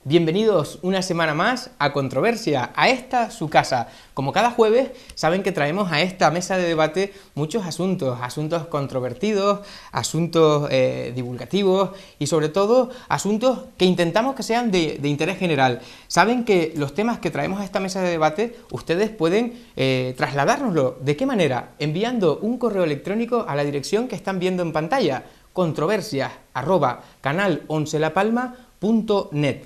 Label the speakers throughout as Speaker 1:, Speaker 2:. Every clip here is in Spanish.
Speaker 1: Bienvenidos una semana más a Controversia, a esta su casa. Como cada jueves, saben que traemos a esta mesa de debate muchos asuntos controvertidos, asuntos divulgativos y sobre todo asuntos que intentamos que sean de interés general. Saben que los temas que traemos a esta mesa de debate, ustedes pueden trasladárnoslo. ¿De qué manera? Enviando un correo electrónico a la dirección que están viendo en pantalla, controversias@canal11lapalma.net.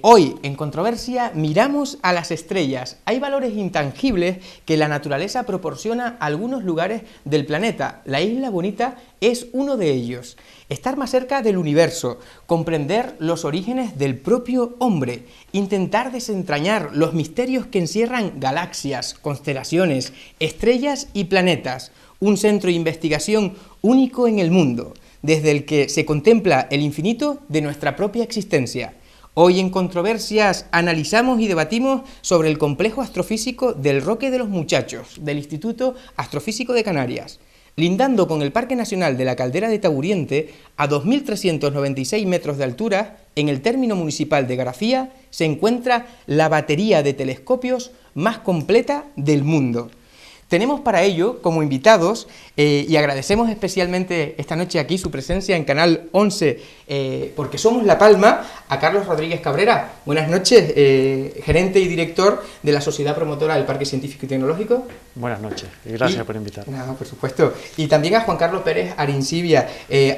Speaker 1: Hoy, en Controversia, miramos a las estrellas. Hay valores intangibles que la naturaleza proporciona a algunos lugares del planeta. La Isla Bonita es uno de ellos. Estar más cerca del universo, comprender los orígenes del propio hombre, intentar desentrañar los misterios que encierran galaxias, constelaciones, estrellas y planetas. Un centro de investigación único en el mundo, desde el que se contempla el infinito de nuestra propia existencia. Hoy en Controversias analizamos y debatimos sobre el complejo astrofísico del Roque de los Muchachos, del Instituto Astrofísico de Canarias. Lindando con el Parque Nacional de la Caldera de Taburiente, a 2.396 metros de altura, en el término municipal de Garafía, se encuentra la batería de telescopios más completa del mundo. Tenemos para ello, como invitados, y agradecemos especialmente esta noche aquí su presencia en Canal 11, porque somos La Palma, a Carlos Rodríguez Cabrera. Buenas noches, gerente y director de la Sociedad Promotora del Parque Científico y Tecnológico.
Speaker 2: Buenas noches y gracias por invitarme.
Speaker 1: No, por supuesto. Y también a Juan Carlos Pérez Arincibia,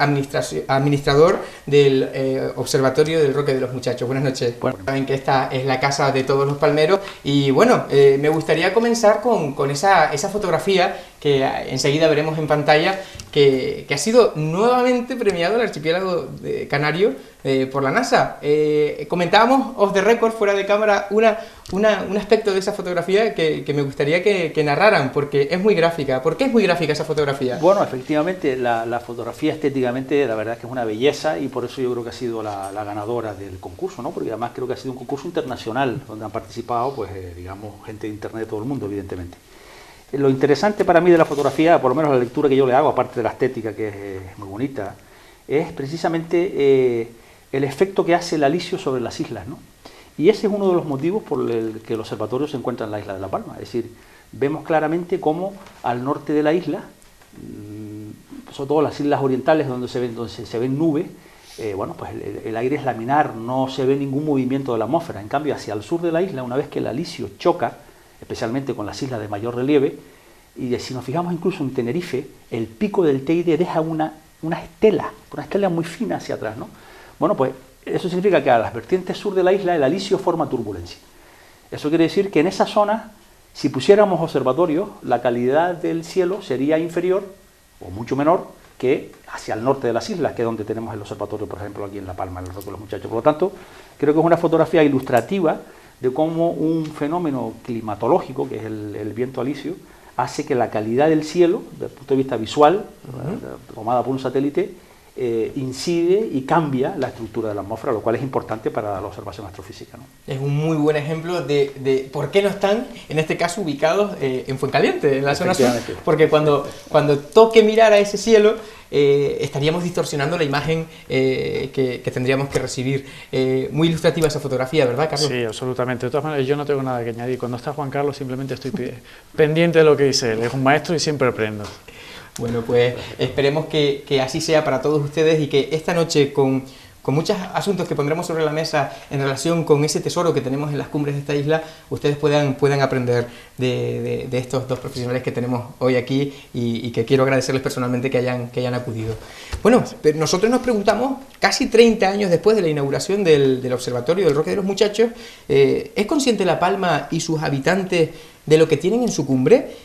Speaker 1: administrador del Observatorio del Roque de los Muchachos. Buenas noches. Bueno, saben que esta es la casa de todos los palmeros y bueno, me gustaría comenzar con esa fotografía que enseguida veremos en pantalla, que ha sido nuevamente premiado el archipiélago de Canario por la NASA. Comentábamos off the record, fuera de cámara, un aspecto de esa fotografía que me gustaría que narraran, porque es muy gráfica. ¿Por qué es muy gráfica esa fotografía?
Speaker 3: Bueno, efectivamente, la fotografía estéticamente, la verdad es que es una belleza y por eso yo creo que ha sido la ganadora del concurso, ¿no? Porque además creo que ha sido un concurso internacional, donde han participado, pues, digamos, gente de internet de todo el mundo, evidentemente. Lo interesante para mí de la fotografía, por lo menos la lectura que yo le hago, aparte de la estética, que es muy bonita, es precisamente el efecto que hace el alisio sobre las islas, ¿no? Y ese es uno de los motivos por el que el observatorio se encuentra en la isla de La Palma. Es decir, vemos claramente cómo al norte de la isla, sobre todo las islas orientales donde se ven nubes, bueno, pues el aire es laminar, no se ve ningún movimiento de la atmósfera. En cambio, hacia el sur de la isla, una vez que el alisio choca, especialmente con las islas de mayor relieve, y si nos fijamos incluso en Tenerife, el pico del Teide deja una estela muy fina hacia atrás, ¿no? Bueno, pues eso significa que a las vertientes sur de la isla el alisio forma turbulencia. Eso quiere decir que en esa zona, si pusiéramos observatorios, la calidad del cielo sería inferior o mucho menor que hacia el norte de las islas, que es donde tenemos el observatorio, por ejemplo, aquí en La Palma, en el Roque de los Muchachos. Por lo tanto, creo que es una fotografía ilustrativa de cómo un fenómeno climatológico, que es el viento alisio, hace que la calidad del cielo, desde el punto de vista visual, tomada por un satélite, incide y cambia la estructura de la atmósfera, lo cual es importante para la observación astrofísica, ¿no?
Speaker 1: Es un muy buen ejemplo de por qué no están, en este caso, ubicados en Fuencaliente, en la zona sur, porque cuando toque mirar a ese cielo, estaríamos distorsionando la imagen que tendríamos que recibir. Muy ilustrativa esa fotografía, ¿verdad, Carlos?
Speaker 2: Sí, absolutamente. De todas maneras, yo no tengo nada que añadir. Cuando está Juan Carlos, simplemente estoy pendiente de lo que dice él. Es un maestro y siempre aprendo.
Speaker 1: Bueno, pues esperemos que así sea para todos ustedes y que esta noche, con muchos asuntos que pondremos sobre la mesa en relación con ese tesoro que tenemos en las cumbres de esta isla, ustedes puedan aprender de estos dos profesionales que tenemos hoy aquí y que quiero agradecerles personalmente que hayan acudido. Bueno, nosotros nos preguntamos, casi 30 años después de la inauguración del Observatorio del Roque de los Muchachos, ¿es consciente La Palma y sus habitantes de lo que tienen en su cumbre?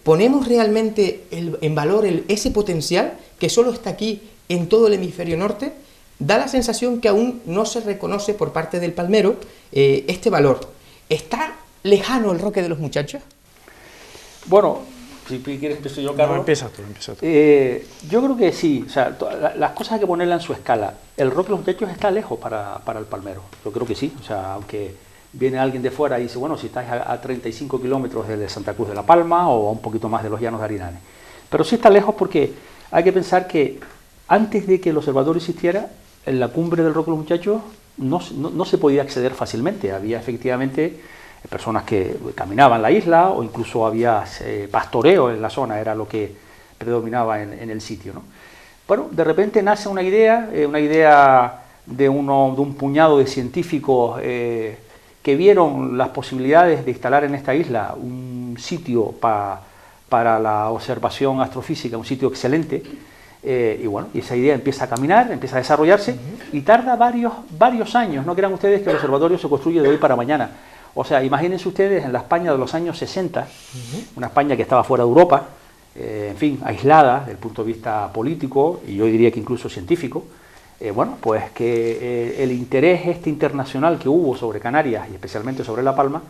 Speaker 1: ¿Ponemos realmente en valor ese potencial que solo está aquí en todo el hemisferio norte? Da la sensación que aún no se reconoce por parte del palmero este valor. ¿Está lejano el Roque de los Muchachos?
Speaker 3: Bueno, si quieres empiezo yo, Carlos.
Speaker 2: No, empieza tú.
Speaker 3: Yo creo que sí, o sea, las cosas hay que ponerlas en su escala. El Roque de los Muchachos está lejos para el palmero, yo creo que sí, o sea, aunque viene alguien de fuera y dice, bueno, si estáis a 35 kilómetros de Santa Cruz de la Palma o a un poquito más de los Llanos de Arenales. Pero sí está lejos porque hay que pensar que antes de que el observatorio existiera, en la cumbre del Roque de los Muchachos no se podía acceder fácilmente. Había efectivamente personas que caminaban la isla o incluso había pastoreo en la zona, era lo que predominaba en el sitio, ¿no? Bueno, de repente nace una idea de un puñado de científicos que vieron las posibilidades de instalar en esta isla un sitio para la observación astrofísica, un sitio excelente. Y bueno, y esa idea empieza a caminar, empieza a desarrollarse y tarda varios años. No crean ustedes que el observatorio se construye de hoy para mañana. O sea, imagínense ustedes en la España de los años 60, una España que estaba fuera de Europa, en fin, aislada desde el punto de vista político y yo diría que incluso científico. Bueno, pues que el interés internacional que hubo sobre Canarias y especialmente sobre La Palma,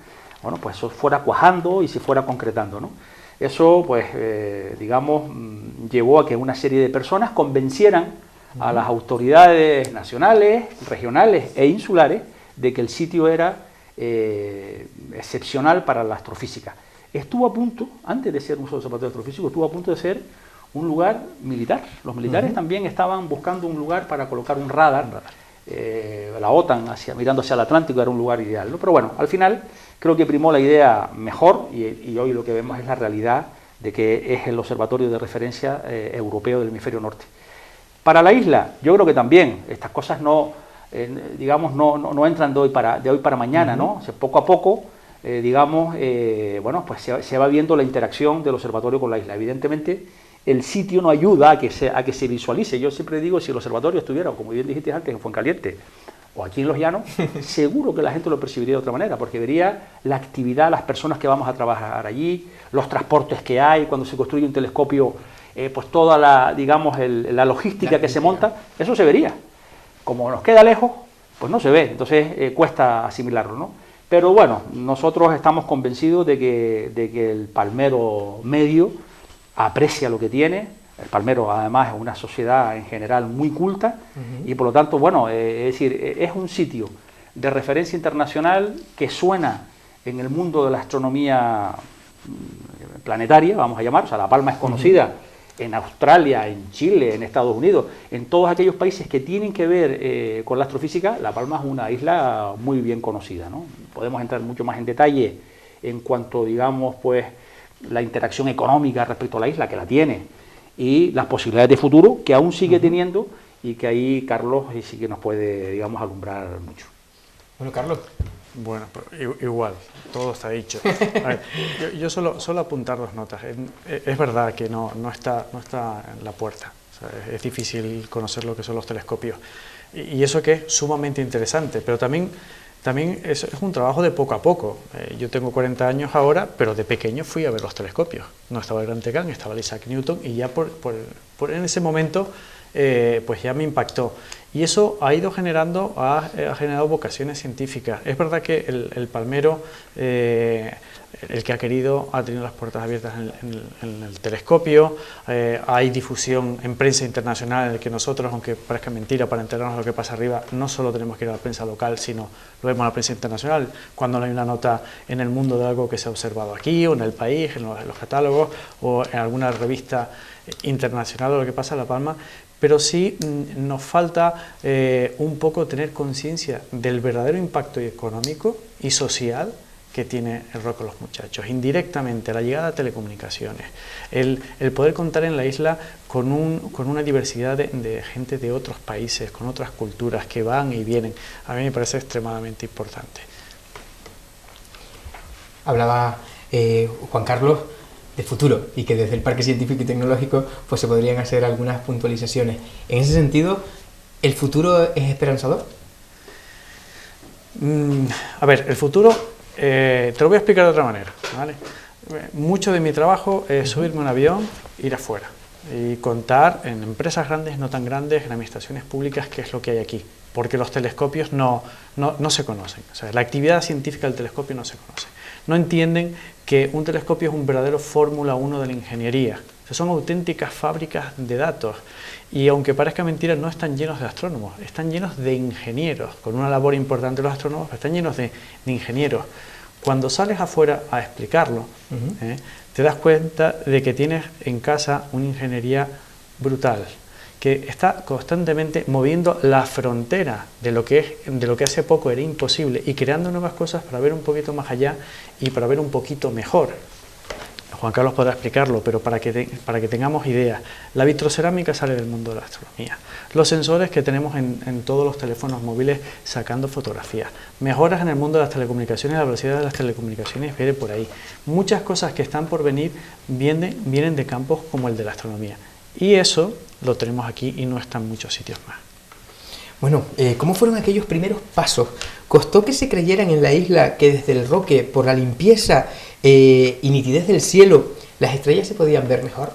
Speaker 3: bueno, pues eso fuera cuajando y se fuera concretando, ¿no? Eso, pues, digamos, llevó a que una serie de personas convencieran a las autoridades nacionales, regionales e insulares de que el sitio era excepcional para la astrofísica. Estuvo a punto, antes de ser un observatorio astrofísico, estuvo a punto de ser un lugar militar. Los militares también estaban buscando un lugar para colocar un radar. La OTAN, mirando hacia el Atlántico, era un lugar ideal, ¿no? Pero bueno, al final creo que primó la idea mejor y hoy lo que vemos es la realidad de que es el observatorio de referencia europeo del hemisferio norte. Para la isla, yo creo que también estas cosas no entran de hoy para mañana, ¿no? O sea, poco a poco, bueno, pues se va viendo la interacción del observatorio con la isla. Evidentemente, el sitio no ayuda a que se visualice. Yo siempre digo, si el observatorio estuviera, como bien dijiste antes, en Fuencaliente o aquí en Los Llanos, seguro que la gente lo percibiría de otra manera, porque vería la actividad, las personas que vamos a trabajar allí, los transportes que hay, cuando se construye un telescopio, pues toda la logística que se monta, eso se vería. Como nos queda lejos, pues no se ve, entonces cuesta asimilarlo, ¿no? Pero bueno, nosotros estamos convencidos de que el palmero medio aprecia lo que tiene. El palmero además es una sociedad en general muy culta y por lo tanto, bueno, es decir, es un sitio de referencia internacional que suena en el mundo de la astronomía planetaria, vamos a llamar. O sea, La Palma es conocida en Australia, en Chile, en Estados Unidos, en todos aquellos países que tienen que ver con la astrofísica. La Palma es una isla muy bien conocida, ¿no? Podemos entrar mucho más en detalle en cuanto, digamos, pues la interacción económica respecto a la isla, que la tiene, y las posibilidades de futuro que aún sigue teniendo y que ahí Carlos sí que nos puede, digamos, alumbrar mucho.
Speaker 1: Bueno, Carlos.
Speaker 2: Bueno, igual, todo está dicho. A ver, yo solo apuntar dos notas. Es verdad que no está en la puerta. O sea, es difícil conocer lo que son los telescopios. Y eso que es sumamente interesante, pero también es un trabajo de poco a poco. Yo tengo 40 años ahora, pero de pequeño fui a ver los telescopios. No estaba el Gran Tecan, estaba el Isaac Newton y ya en ese momento pues ya me impactó. Y eso ha ido ha generado vocaciones científicas. Es verdad que el palmero, el que ha querido, ha tenido las puertas abiertas en el telescopio. Hay difusión en prensa internacional en el que nosotros, aunque parezca mentira, para enterarnos de lo que pasa arriba, no solo tenemos que ir a la prensa local, sino lo vemos en la prensa internacional, cuando hay una nota en el mundo de algo que se ha observado aquí, o en el país, en los catálogos, o en alguna revista internacional de lo que pasa en La Palma. Pero sí nos falta un poco tener conciencia del verdadero impacto económico y social que tiene el rol con los muchachos. Indirectamente, la llegada a telecomunicaciones, el poder contar en la isla con una diversidad de gente de otros países, con otras culturas que van y vienen, a mí me parece extremadamente importante.
Speaker 1: Hablaba Juan Carlos de futuro y que desde el Parque Científico y Tecnológico pues se podrían hacer algunas puntualizaciones. En ese sentido, ¿el futuro es esperanzador?
Speaker 2: A ver, el futuro te lo voy a explicar de otra manera, ¿vale? Mucho de mi trabajo es subirme a un avión, ir afuera y contar en empresas grandes, no tan grandes, en administraciones públicas, qué es lo que hay aquí, porque los telescopios no se conocen. O sea, la actividad científica del telescopio no se conoce. No entienden que un telescopio es un verdadero Fórmula 1 de la ingeniería. O sea, son auténticas fábricas de datos y, aunque parezca mentira, no están llenos de astrónomos, están llenos de ingenieros, con una labor importante los astrónomos, pero están llenos de ingenieros. Cuando sales afuera a explicarlo, te das cuenta de que tienes en casa una ingeniería brutal, que está constantemente moviendo la frontera de lo que hace poco era imposible y creando nuevas cosas para ver un poquito más allá y para ver un poquito mejor. Juan Carlos podrá explicarlo, pero para que tengamos ideas, la vitrocerámica sale del mundo de la astronomía. Los sensores que tenemos en todos los teléfonos móviles sacando fotografías. Mejoras en el mundo de las telecomunicaciones, la velocidad de las telecomunicaciones viene por ahí. Muchas cosas que están por venir vienen de campos como el de la astronomía. Y eso lo tenemos aquí y no está en muchos sitios más.
Speaker 1: Bueno, ¿cómo fueron aquellos primeros pasos? ¿Costó que se creyeran en la isla que desde el Roque, por la limpieza y nitidez del cielo, las estrellas se podían ver mejor?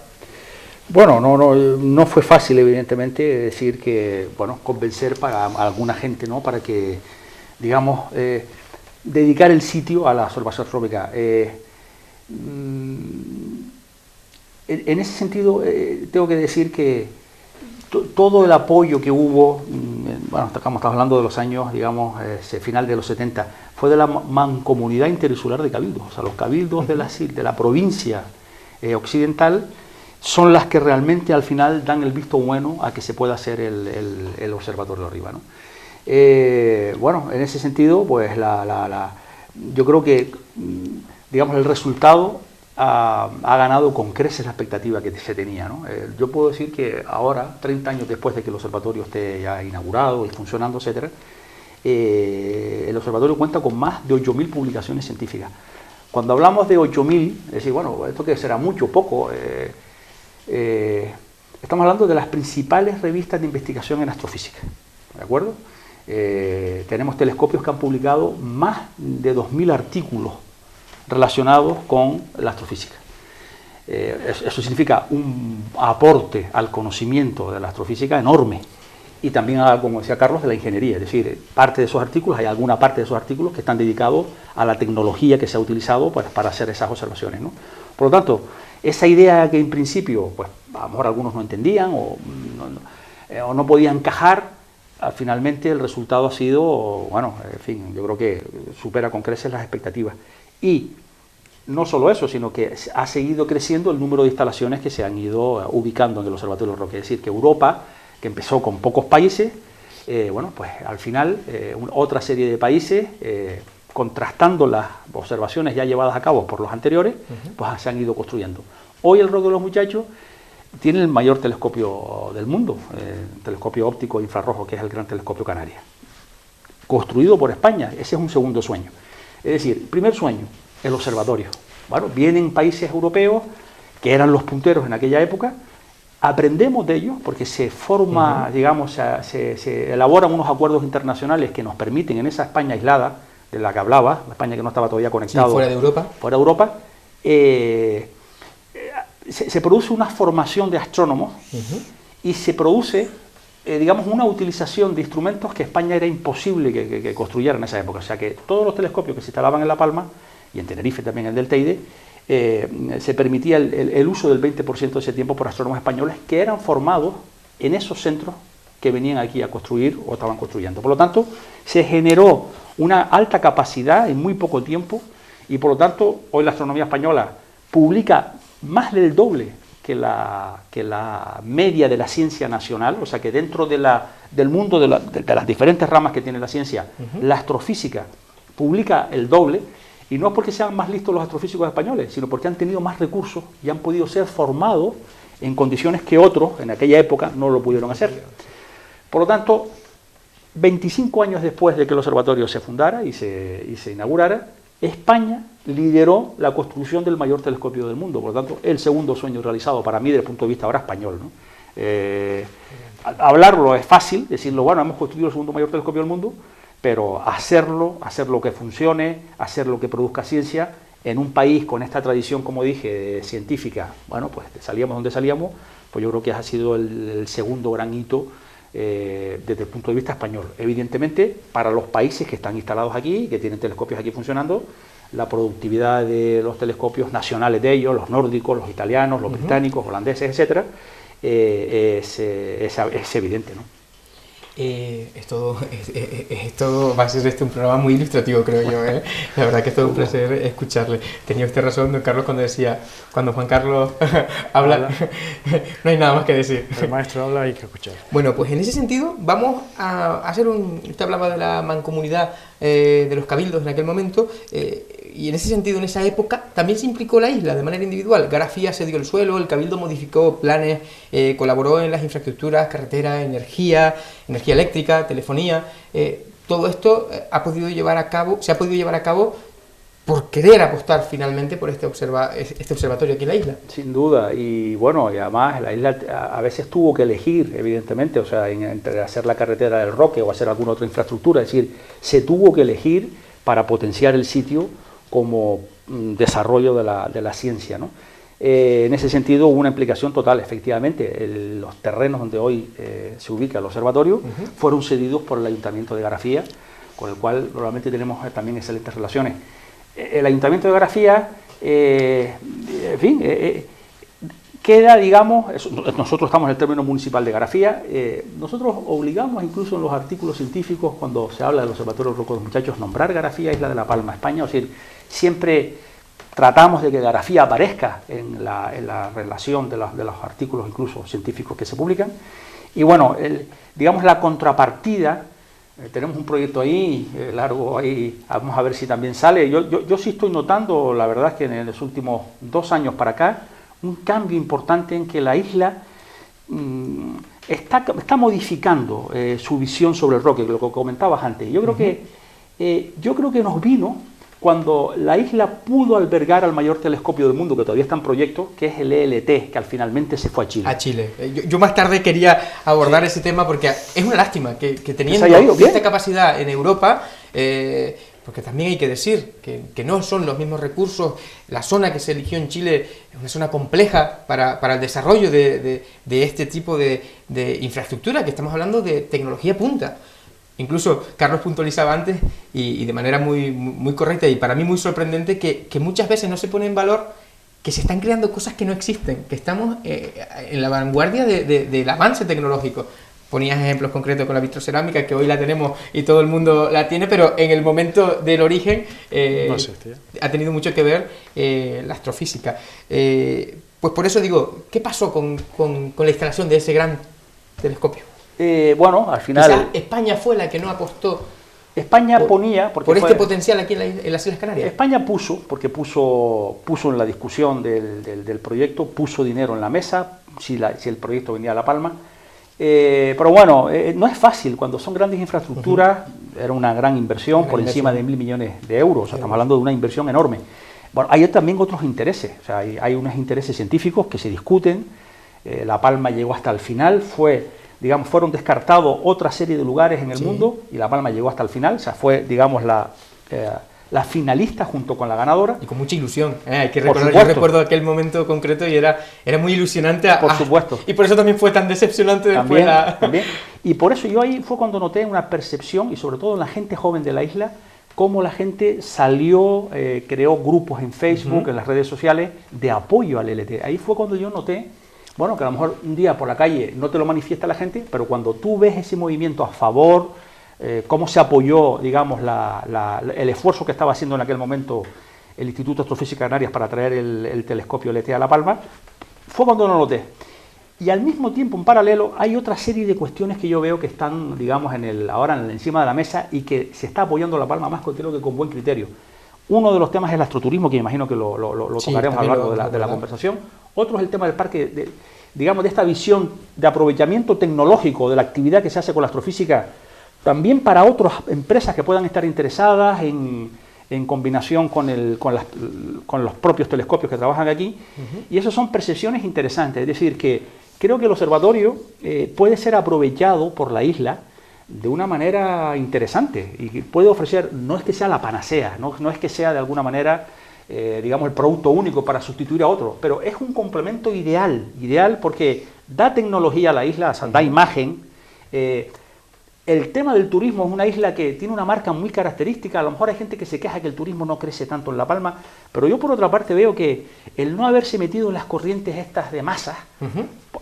Speaker 3: Bueno, no fue fácil, evidentemente, decir que, bueno, convencer a alguna gente, ¿no?, para que, digamos, dedicar el sitio a la observación astronómica. En ese sentido, tengo que decir que todo el apoyo que hubo, bueno, estamos hablando de los años, digamos, final de los 70, fue de la mancomunidad interinsular de cabildos. O sea, los cabildos de la provincia occidental son las que realmente al final dan el visto bueno a que se pueda hacer el observatorio de arriba, ¿no? Bueno, en ese sentido, pues yo creo que, digamos, el resultado ha ganado con creces la expectativa que se tenía, ¿no? Yo puedo decir que ahora, 30 años después de que el observatorio esté ya inaugurado y funcionando, etcétera, el observatorio cuenta con más de 8.000 publicaciones científicas. Cuando hablamos de 8.000, es decir, bueno, esto que será mucho o poco, estamos hablando de las principales revistas de investigación en astrofísica, ¿de acuerdo? Tenemos telescopios que han publicado más de 2.000 artículos relacionados con la astrofísica. Eso significa un aporte al conocimiento de la astrofísica enorme y también, como decía Carlos, de la ingeniería. Es decir, parte de esos artículos, hay alguna parte de esos artículos que están dedicados a la tecnología que se ha utilizado para hacer esas observaciones, ¿no? Por lo tanto, esa idea que en principio, pues a lo mejor algunos no entendían o no podían encajar, finalmente el resultado ha sido, bueno, en fin, yo creo que supera con creces las expectativas. Y no solo eso, sino que ha seguido creciendo el número de instalaciones que se han ido ubicando en el Observatorio Roque. Es decir, que Europa, que empezó con pocos países, bueno, pues al final otra serie de países, contrastando las observaciones ya llevadas a cabo por los anteriores, pues se han ido construyendo. Hoy el Roque de los Muchachos tiene el mayor telescopio del mundo, el telescopio óptico infrarrojo, que es el Gran Telescopio Canarias, construido por España. Ese es un segundo sueño. Es decir, primer sueño, el observatorio. Bueno, vienen países europeos que eran los punteros en aquella época, aprendemos de ellos porque se forma, digamos, se elaboran unos acuerdos internacionales que nos permiten en esa España aislada, de la que hablaba, la España que no estaba todavía conectado.
Speaker 1: Sí, fuera de Europa.
Speaker 3: Fuera de Europa, se produce una formación de astrónomos y se produce, digamos, una utilización de instrumentos que España era imposible que construyera en esa época. O sea que todos los telescopios que se instalaban en La Palma, y en Tenerife también el del Teide, se permitía el uso del 20% de ese tiempo por astrónomos españoles que eran formados en esos centros que venían aquí a construir o estaban construyendo. Por lo tanto, se generó una alta capacidad en muy poco tiempo y por lo tanto hoy la astronomía española publica más del doble que la media de la ciencia nacional. O sea que dentro del mundo de las diferentes ramas que tiene la ciencia, la astrofísica publica el doble, y no es porque sean más listos los astrofísicos españoles, sino porque han tenido más recursos y han podido ser formados en condiciones que otros en aquella época no lo pudieron hacer. Por lo tanto, 25 años después de que el observatorio se fundara y se inaugurara, España lideró la construcción del mayor telescopio del mundo. Por lo tanto, el segundo sueño realizado para mí desde el punto de vista ahora español, ¿no? Hablarlo es fácil, decirlo, bueno, hemos construido el segundo mayor telescopio del mundo, pero hacerlo que funcione, hacerlo que produzca ciencia, en un país con esta tradición, como dije, científica, bueno, pues salíamos donde salíamos, pues yo creo que ha sido el segundo gran hito desde el punto de vista español. Evidentemente, para los países que están instalados aquí, que tienen telescopios aquí funcionando, la productividad de los telescopios nacionales de ellos, los nórdicos, los italianos, los británicos, holandeses, etcétera, es evidente, ¿no?
Speaker 1: Esto va a ser un programa muy ilustrativo, creo yo, ¿eh? La verdad que es todo un placer escucharle. Tenía usted razón, don Carlos, cuando decía, cuando Juan Carlos habla, no hay nada más que decir.
Speaker 2: El maestro habla, hay que escuchar.
Speaker 1: Bueno, pues en ese sentido vamos a hacer usted hablaba de la mancomunidad de los cabildos en aquel momento, y en ese sentido, en esa época, también se implicó la isla de manera individual. Garafía se dio el suelo, el cabildo modificó planes, colaboró en las infraestructuras, carreteras, energía eléctrica, telefonía. Todo esto se ha podido llevar a cabo por querer apostar finalmente por este observatorio aquí en la isla.
Speaker 3: Sin duda, y bueno, y además la isla a veces tuvo que elegir, evidentemente, o sea, entre hacer la carretera del Roque o hacer alguna otra infraestructura, es decir, se tuvo que elegir para potenciar el sitio como desarrollo de la ciencia, ¿no? En ese sentido hubo una implicación total, efectivamente. Los terrenos donde hoy se ubica el observatorio fueron cedidos por el Ayuntamiento de Garafía, con el cual normalmente tenemos también excelentes relaciones. El Ayuntamiento de Garafía, en fin, queda, digamos, nosotros estamos en el término municipal de Garafía, nosotros obligamos incluso en los artículos científicos, cuando se habla del Observatorio del Roque de los Muchachos, nombrar Garafía Isla de la Palma, España, es decir, siempre tratamos de que Garafía aparezca en la relación de los artículos incluso científicos que se publican. Y bueno, digamos la contrapartida, tenemos un proyecto ahí, largo ahí, vamos a ver si también sale. Yo sí estoy notando, la verdad es que en los últimos 2 años para acá, un cambio importante en que la isla está modificando su visión sobre el Roque, lo que comentabas antes. Yo creo que nos vino cuando la isla pudo albergar al mayor telescopio del mundo, que todavía está en proyecto, que es el ELT, que finalmente se fue a Chile.
Speaker 1: A Chile. Yo más tarde quería abordar ese tema porque es una lástima que teniendo esta capacidad en Europa, porque también hay que decir que no son los mismos recursos, la zona que se eligió en Chile es una zona compleja para el desarrollo de este tipo de infraestructura, que estamos hablando de tecnología punta. Incluso Carlos puntualizaba antes, y de manera muy correcta y para mí muy sorprendente, que muchas veces no se pone en valor que se están creando cosas que no existen, que estamos en la vanguardia del avance tecnológico. Ponías ejemplos concretos con la vitrocerámica, que hoy la tenemos y todo el mundo la tiene, pero en el momento del origen ha tenido mucho que ver la astrofísica. Pues por eso digo, ¿qué pasó con la instalación de ese gran telescopio?
Speaker 3: Bueno, al final...
Speaker 1: Quizás España fue la que no apostó.
Speaker 3: España ponía...
Speaker 1: Por este potencial aquí en las Islas Canarias.
Speaker 3: España puso en la discusión del proyecto, puso dinero en la mesa, si el proyecto venía a La Palma. Pero bueno, no es fácil, cuando son grandes infraestructuras, era una gran inversión, por encima de 1.000 millones de euros, o sea, estamos hablando de una inversión enorme. Bueno, hay también otros intereses, o sea, hay unos intereses científicos que se discuten. La Palma llegó hasta el final, fueron descartados otra serie de lugares en el mundo y La Palma llegó hasta el final, o sea, fue, digamos, la finalista junto con la ganadora.
Speaker 1: Y con mucha ilusión, hay que recordar, yo recuerdo aquel momento concreto y era muy ilusionante.
Speaker 3: Por supuesto.
Speaker 1: Y por eso también fue tan decepcionante después.
Speaker 3: También. Y por eso yo ahí fue cuando noté una percepción, y sobre todo en la gente joven de la isla, cómo la gente salió, creó grupos en Facebook, en las redes sociales, de apoyo al LT. Ahí fue cuando yo noté, bueno, que a lo mejor un día por la calle no te lo manifiesta la gente, pero cuando tú ves ese movimiento a favor, cómo se apoyó, digamos, el esfuerzo que estaba haciendo en aquel momento el Instituto de Astrofísica de Canarias para traer el telescopio LT a La Palma, fue cuando lo noté. Y al mismo tiempo, en paralelo, hay otra serie de cuestiones que yo veo que están, digamos, ahora encima de la mesa y que se está apoyando La Palma más, creo que con buen criterio. Uno de los temas es el astroturismo, que imagino que lo tocaremos a lo largo de la conversación. Otro es el tema del parque, digamos, de esta visión de aprovechamiento tecnológico de la actividad que se hace con la astrofísica, también para otras empresas que puedan estar interesadas en combinación con los propios telescopios que trabajan aquí. Y eso son percepciones interesantes, es decir, que creo que el observatorio puede ser aprovechado por la isla de una manera interesante y puede ofrecer, no es que sea la panacea, no es que sea de alguna manera, digamos, el producto único para sustituir a otro, pero es un complemento ideal porque da tecnología a la isla, o sea, da imagen. El tema del turismo es una isla que tiene una marca muy característica. A lo mejor hay gente que se queja que el turismo no crece tanto en La Palma, pero yo por otra parte veo que el no haberse metido en las corrientes estas de masas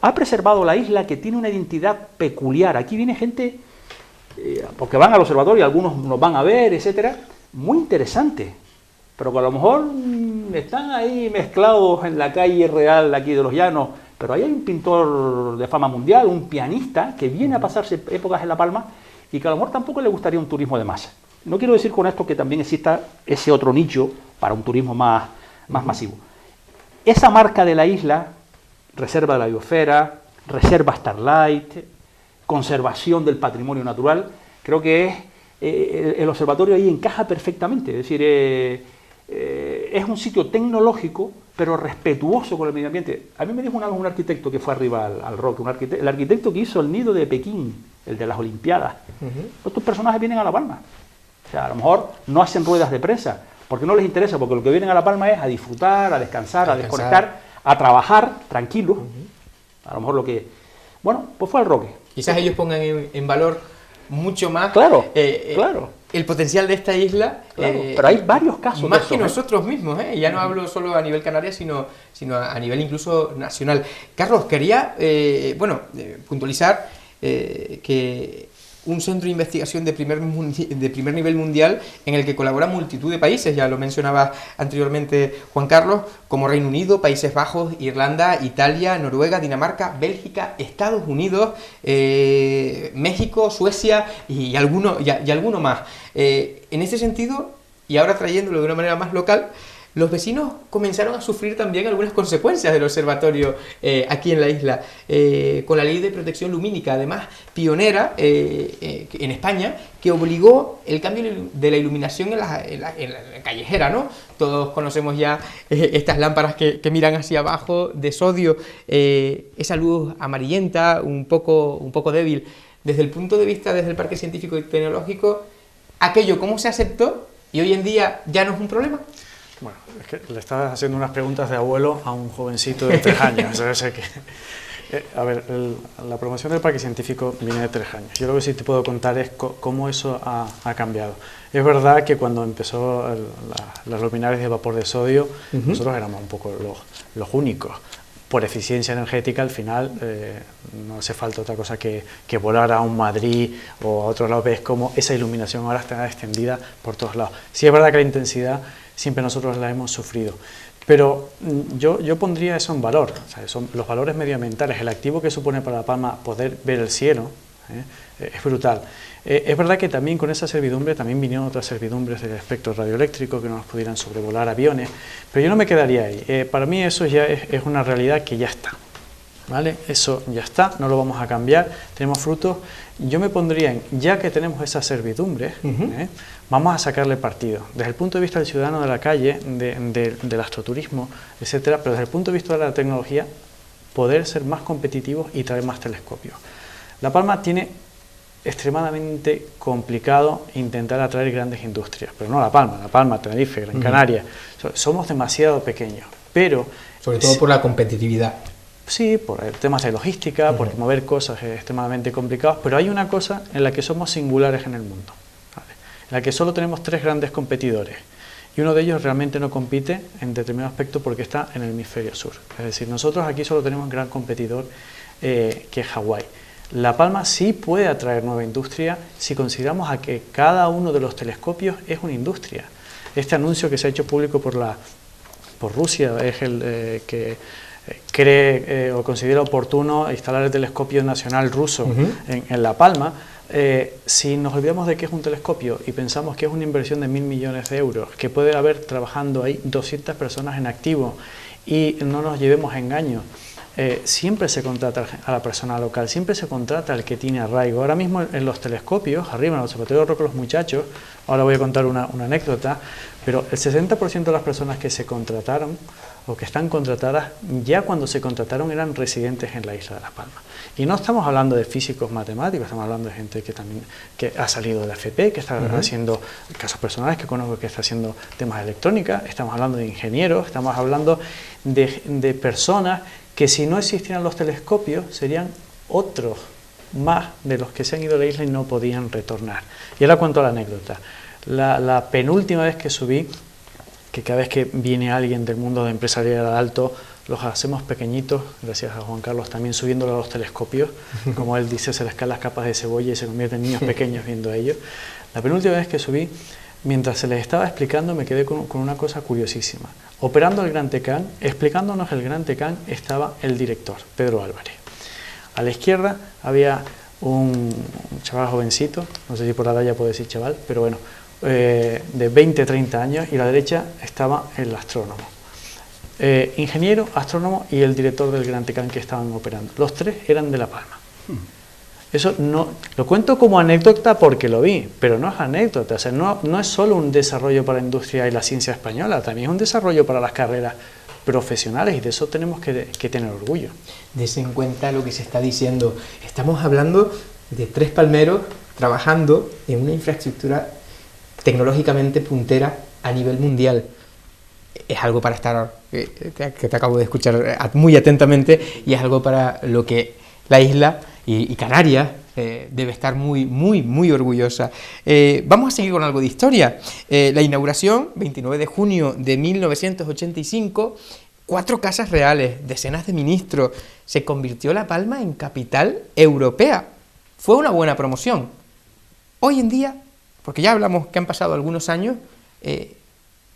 Speaker 3: ha preservado la isla, que tiene una identidad peculiar. Aquí viene gente porque van al observatorio, algunos nos van a ver, etcétera, muy interesante, pero que a lo mejor están ahí mezclados en la calle real aquí de Los Llanos, pero ahí hay un pintor de fama mundial, un pianista que viene a pasarse épocas en La Palma y que a lo mejor tampoco le gustaría un turismo de masa. No quiero decir con esto que también exista ese otro nicho para un turismo más masivo. Esa marca de la isla, reserva de la biosfera, reserva Starlight, conservación del patrimonio natural, creo que el observatorio ahí encaja perfectamente. Es decir, es un sitio tecnológico, pero respetuoso con el medio ambiente. A mí me dijo una vez un arquitecto que fue arriba al Roque, el arquitecto que hizo el nido de Pekín, el de las Olimpiadas. Estos personajes vienen a La Palma. O sea, a lo mejor no hacen ruedas de prensa, porque no les interesa, porque lo que vienen a La Palma es a disfrutar, a descansar, a desconectar, a trabajar tranquilos. A lo mejor lo que... Bueno, pues fue al Roque.
Speaker 1: Quizás ellos pongan en valor mucho más
Speaker 3: claro.
Speaker 1: El potencial de esta isla.
Speaker 3: Claro, pero hay varios casos
Speaker 1: más
Speaker 3: de eso,
Speaker 1: que nosotros mismos, ya no hablo solo a nivel Canarias, sino a nivel incluso nacional. Carlos, quería puntualizar que un centro de investigación de primer nivel mundial en el que colabora multitud de países, ya lo mencionaba anteriormente Juan Carlos, como Reino Unido, Países Bajos, Irlanda, Italia, Noruega, Dinamarca, Bélgica, Estados Unidos, México, Suecia y alguno más. En ese sentido, y ahora trayéndolo de una manera más local, los vecinos comenzaron a sufrir también algunas consecuencias del observatorio aquí en la isla, con la ley de protección lumínica, además pionera en España, que obligó el cambio de la iluminación en la callejera, ¿no? Todos conocemos ya estas lámparas que miran hacia abajo de sodio, esa luz amarillenta, un poco débil. Desde el punto de vista, desde el Parque Científico y Tecnológico, aquello, ¿cómo se aceptó? Y hoy en día ya no es un problema.
Speaker 2: Bueno, es que le estabas haciendo unas preguntas de abuelo a un jovencito de 3 años. La promoción del Parque Científico viene de 3 años. Yo lo que sí te puedo contar es cómo eso ha cambiado. Es verdad que cuando empezó las luminarias de vapor de sodio, nosotros éramos un poco los únicos. Por eficiencia energética, al final, no hace falta otra cosa que volar a un Madrid o a otros lados. Ves cómo esa iluminación ahora está extendida por todos lados. Sí es verdad que la intensidad siempre nosotros la hemos sufrido, pero yo pondría eso en valor. O sea, son los valores medioambientales, el activo que supone para La Palma poder ver el cielo, es brutal. Es verdad que también con esa servidumbre también vinieron otras servidumbres del espectro radioeléctrico que nos pudieran sobrevolar aviones, pero yo no me quedaría ahí. Para mí eso ya es una realidad que ya está, ¿vale? Eso ya está, no lo vamos a cambiar, tenemos frutos. Yo me pondría ya que tenemos esas servidumbres, vamos a sacarle partido, desde el punto de vista del ciudadano de la calle, del astroturismo, etcétera, pero desde el punto de vista de la tecnología, poder ser más competitivos y traer más telescopios. La Palma tiene extremadamente complicado intentar atraer grandes industrias, pero no La Palma, Tenerife, Gran Canaria, somos demasiado pequeños, pero...
Speaker 1: Sobre todo por la competitividad.
Speaker 2: Sí, por temas de logística, porque mover cosas es extremadamente complicado, pero hay una cosa en la que somos singulares en el mundo, ¿vale? En la que solo tenemos 3 grandes competidores, y uno de ellos realmente no compite en determinado aspecto porque está en el hemisferio sur. Es decir, nosotros aquí solo tenemos un gran competidor que es Hawái. La Palma sí puede atraer nueva industria si consideramos a que cada uno de los telescopios es una industria. Este anuncio que se ha hecho público por Rusia es el que cree o considera oportuno instalar el telescopio nacional ruso en La Palma. Si nos olvidamos de que es un telescopio y pensamos que es una inversión de 1.000 millones de euros, que puede haber trabajando ahí 200 personas en activo y no nos llevemos a engaños, siempre se contrata a la persona local, siempre se contrata al que tiene arraigo. Ahora mismo en los telescopios, arriba en el Observatorio del Roque Los Muchachos, ahora voy a contar una anécdota, pero el 60% de las personas que se contrataron o que están contratadas, ya cuando se contrataron eran residentes en la isla de La Palma. Y no estamos hablando de físicos matemáticos, estamos hablando de gente que ha salido de la FP, que está haciendo casos personales, que conozco que está haciendo temas de electrónica, estamos hablando de ingenieros, estamos hablando de personas que si no existieran los telescopios serían otros más de los que se han ido a la isla y no podían retornar. Y ahora cuento la anécdota. La penúltima vez que subí, que cada vez que viene alguien del mundo de empresarial alto los hacemos pequeñitos, gracias a Juan Carlos también subiéndolo a los telescopios, como él dice, se les caen las capas de cebolla y se convierten en niños pequeños viendo ellos. La penúltima vez que subí, mientras se les estaba explicando, me quedé con una cosa curiosísima. Operando el Gran Tecán, explicándonos el Gran Tecán, estaba el director, Pedro Álvarez. A la izquierda había un chaval jovencito, no sé si por la edad ya puedo decir chaval, pero bueno, de 20-30 años, y a la derecha estaba el astrónomo. Ingeniero, astrónomo y el director del Gran Tecán que estaban operando. Los tres eran de La Palma. Eso no, lo cuento como anécdota porque lo vi, pero no es anécdota, o sea, no es solo un desarrollo para la industria y la ciencia española, también es un desarrollo para las carreras profesionales, y de eso tenemos que tener orgullo. Dese
Speaker 1: en cuenta lo que se está diciendo. Estamos hablando de tres palmeros trabajando en una infraestructura tecnológicamente puntera a nivel mundial. Es algo para estar, que te acabo de escuchar muy atentamente, y es algo para lo que la isla y Canarias debe estar muy orgullosa. Vamos a seguir con algo de historia. La inauguración, 29 de junio de 1985, 4 casas reales, decenas de ministros, se convirtió La Palma en capital europea. Fue una buena promoción. Hoy en día, porque ya hablamos que han pasado algunos años,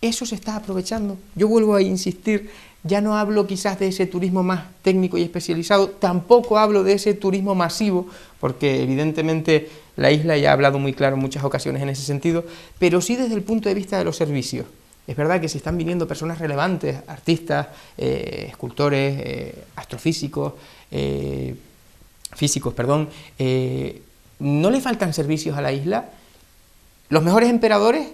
Speaker 1: eso se está aprovechando. Yo vuelvo a insistir, ya no hablo quizás de ese turismo más técnico y especializado, tampoco hablo de ese turismo masivo, porque evidentemente la isla ya ha hablado muy claro en muchas ocasiones en ese sentido, pero sí desde el punto de vista de los servicios. Es verdad que si están viniendo personas relevantes, artistas, escultores, astrofísicos, no le faltan servicios a la isla. Los mejores emperadores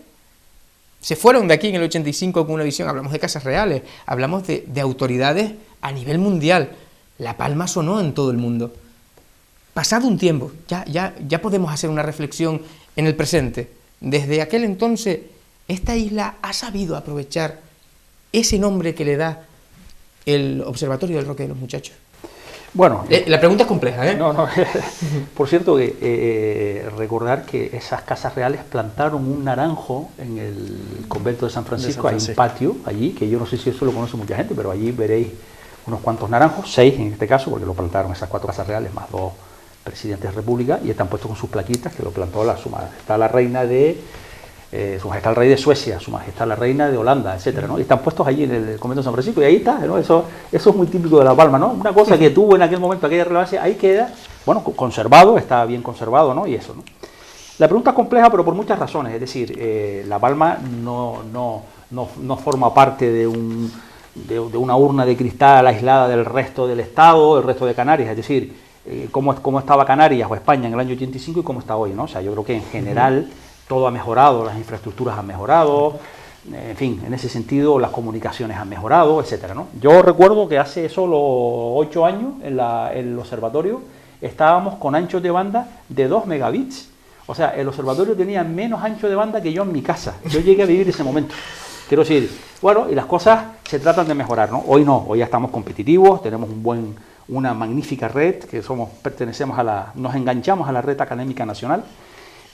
Speaker 1: se fueron de aquí en el 85 con una visión. Hablamos de casas reales, hablamos de autoridades a nivel mundial. La Palma sonó en todo el mundo. Pasado un tiempo, ya podemos hacer una reflexión en el presente. Desde aquel entonces, esta isla ha sabido aprovechar ese nombre que le da el Observatorio del Roque de los Muchachos.
Speaker 3: Bueno,
Speaker 1: la pregunta es compleja, ¿eh?
Speaker 3: No. Por cierto, recordar que esas casas reales plantaron un naranjo en el convento de San Francisco, hay un patio allí, que yo no sé si eso lo conoce mucha gente, pero allí veréis unos cuantos naranjos, 6 en este caso, porque lo plantaron esas 4 casas reales, más 2 presidentes de república, y están puestos con sus plaquitas, que lo plantó Su Majestad la Reina de... Su Majestad el Rey de Suecia, Su Majestad la Reina de Holanda, etcétera, ¿no? Y están puestos allí en el convento de San Francisco, y ahí está, ¿no? Eso es muy típico de La Palma, ¿no? Una cosa que tuvo en aquel momento aquella relevancia, ahí queda, bueno, conservado, está bien conservado, ¿no? Y eso, ¿no? La pregunta es compleja, pero por muchas razones, es decir, La Palma no forma parte de una urna de cristal aislada del resto del Estado, del resto de Canarias, es decir, cómo estaba Canarias o España en el año 85 y cómo está hoy, ¿no? O sea, yo creo que en general todo ha mejorado, las infraestructuras han mejorado, en fin, en ese sentido las comunicaciones han mejorado, etcétera, ¿no? Yo recuerdo que hace solo 8 años en el observatorio estábamos con anchos de banda de 2 megabits. O sea, el observatorio tenía menos ancho de banda que yo en mi casa. Yo llegué a vivir ese momento. Quiero decir, bueno, y las cosas se tratan de mejorar, ¿no? Hoy no, hoy ya estamos competitivos, tenemos una magnífica red, que nos enganchamos a la red académica nacional.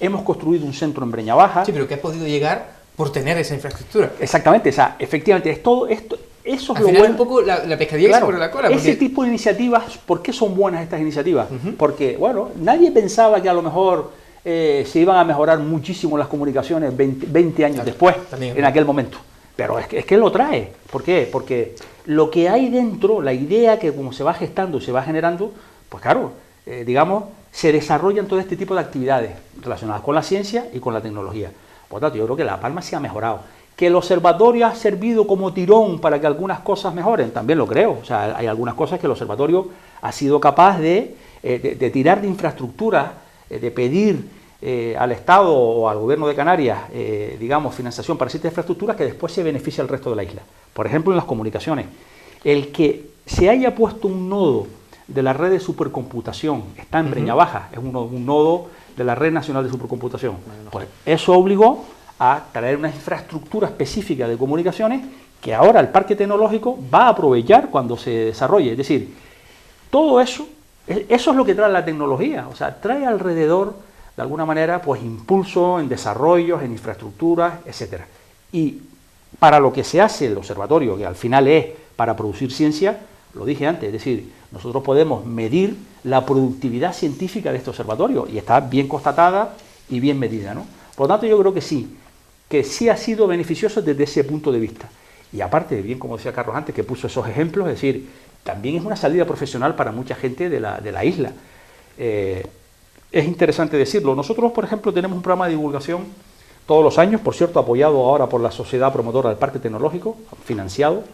Speaker 3: Hemos construido un centro en Breña Baja.
Speaker 1: Sí, pero que ha podido llegar por tener esa infraestructura.
Speaker 3: Exactamente, o sea, efectivamente, es todo esto. Eso es
Speaker 1: al
Speaker 3: lo
Speaker 1: final
Speaker 3: bueno.
Speaker 1: Un poco la pescadilla que se pone la cola.
Speaker 3: Ese tipo de iniciativas, ¿por qué son buenas estas iniciativas? Porque, bueno, nadie pensaba que a lo mejor se iban a mejorar muchísimo las comunicaciones 20 años después, en aquel momento. Pero es que lo trae. ¿Por qué? Porque lo que hay dentro, la idea que como se va gestando, se va generando, pues claro, digamos, se desarrollan todo este tipo de actividades relacionadas con la ciencia y con la tecnología. Por tanto, yo creo que La Palma se ha mejorado. Que el observatorio ha servido como tirón para que algunas cosas mejoren, también lo creo. O sea, hay algunas cosas que el observatorio ha sido capaz de tirar de infraestructura, de pedir al Estado o al Gobierno de Canarias, digamos, financiación para ciertas infraestructuras que después se beneficia al resto de la isla. Por ejemplo, en las comunicaciones. El que se haya puesto un nodo de la red de supercomputación, está en Breña Baja, es un nodo de la Red Nacional de Supercomputación. Pues eso obligó a traer una infraestructura específica de comunicaciones que ahora el parque tecnológico va a aprovechar cuando se desarrolle. Es decir, todo eso es lo que trae la tecnología, o sea, trae alrededor, de alguna manera, pues impulso en desarrollos, en infraestructuras, etcétera. Y para lo que se hace el observatorio, que al final es para producir ciencia, lo dije antes, es decir, nosotros podemos medir la productividad científica de este observatorio y está bien constatada y bien medida, ¿no? Por lo tanto, yo creo que sí ha sido beneficioso desde ese punto de vista. Y aparte, bien como decía Carlos antes, que puso esos ejemplos, es decir, también es una salida profesional para mucha gente de la isla. Es interesante decirlo. Nosotros, por ejemplo, tenemos un programa de divulgación todos los años, por cierto, apoyado ahora por la Sociedad Promotora del Parque Tecnológico, financiado,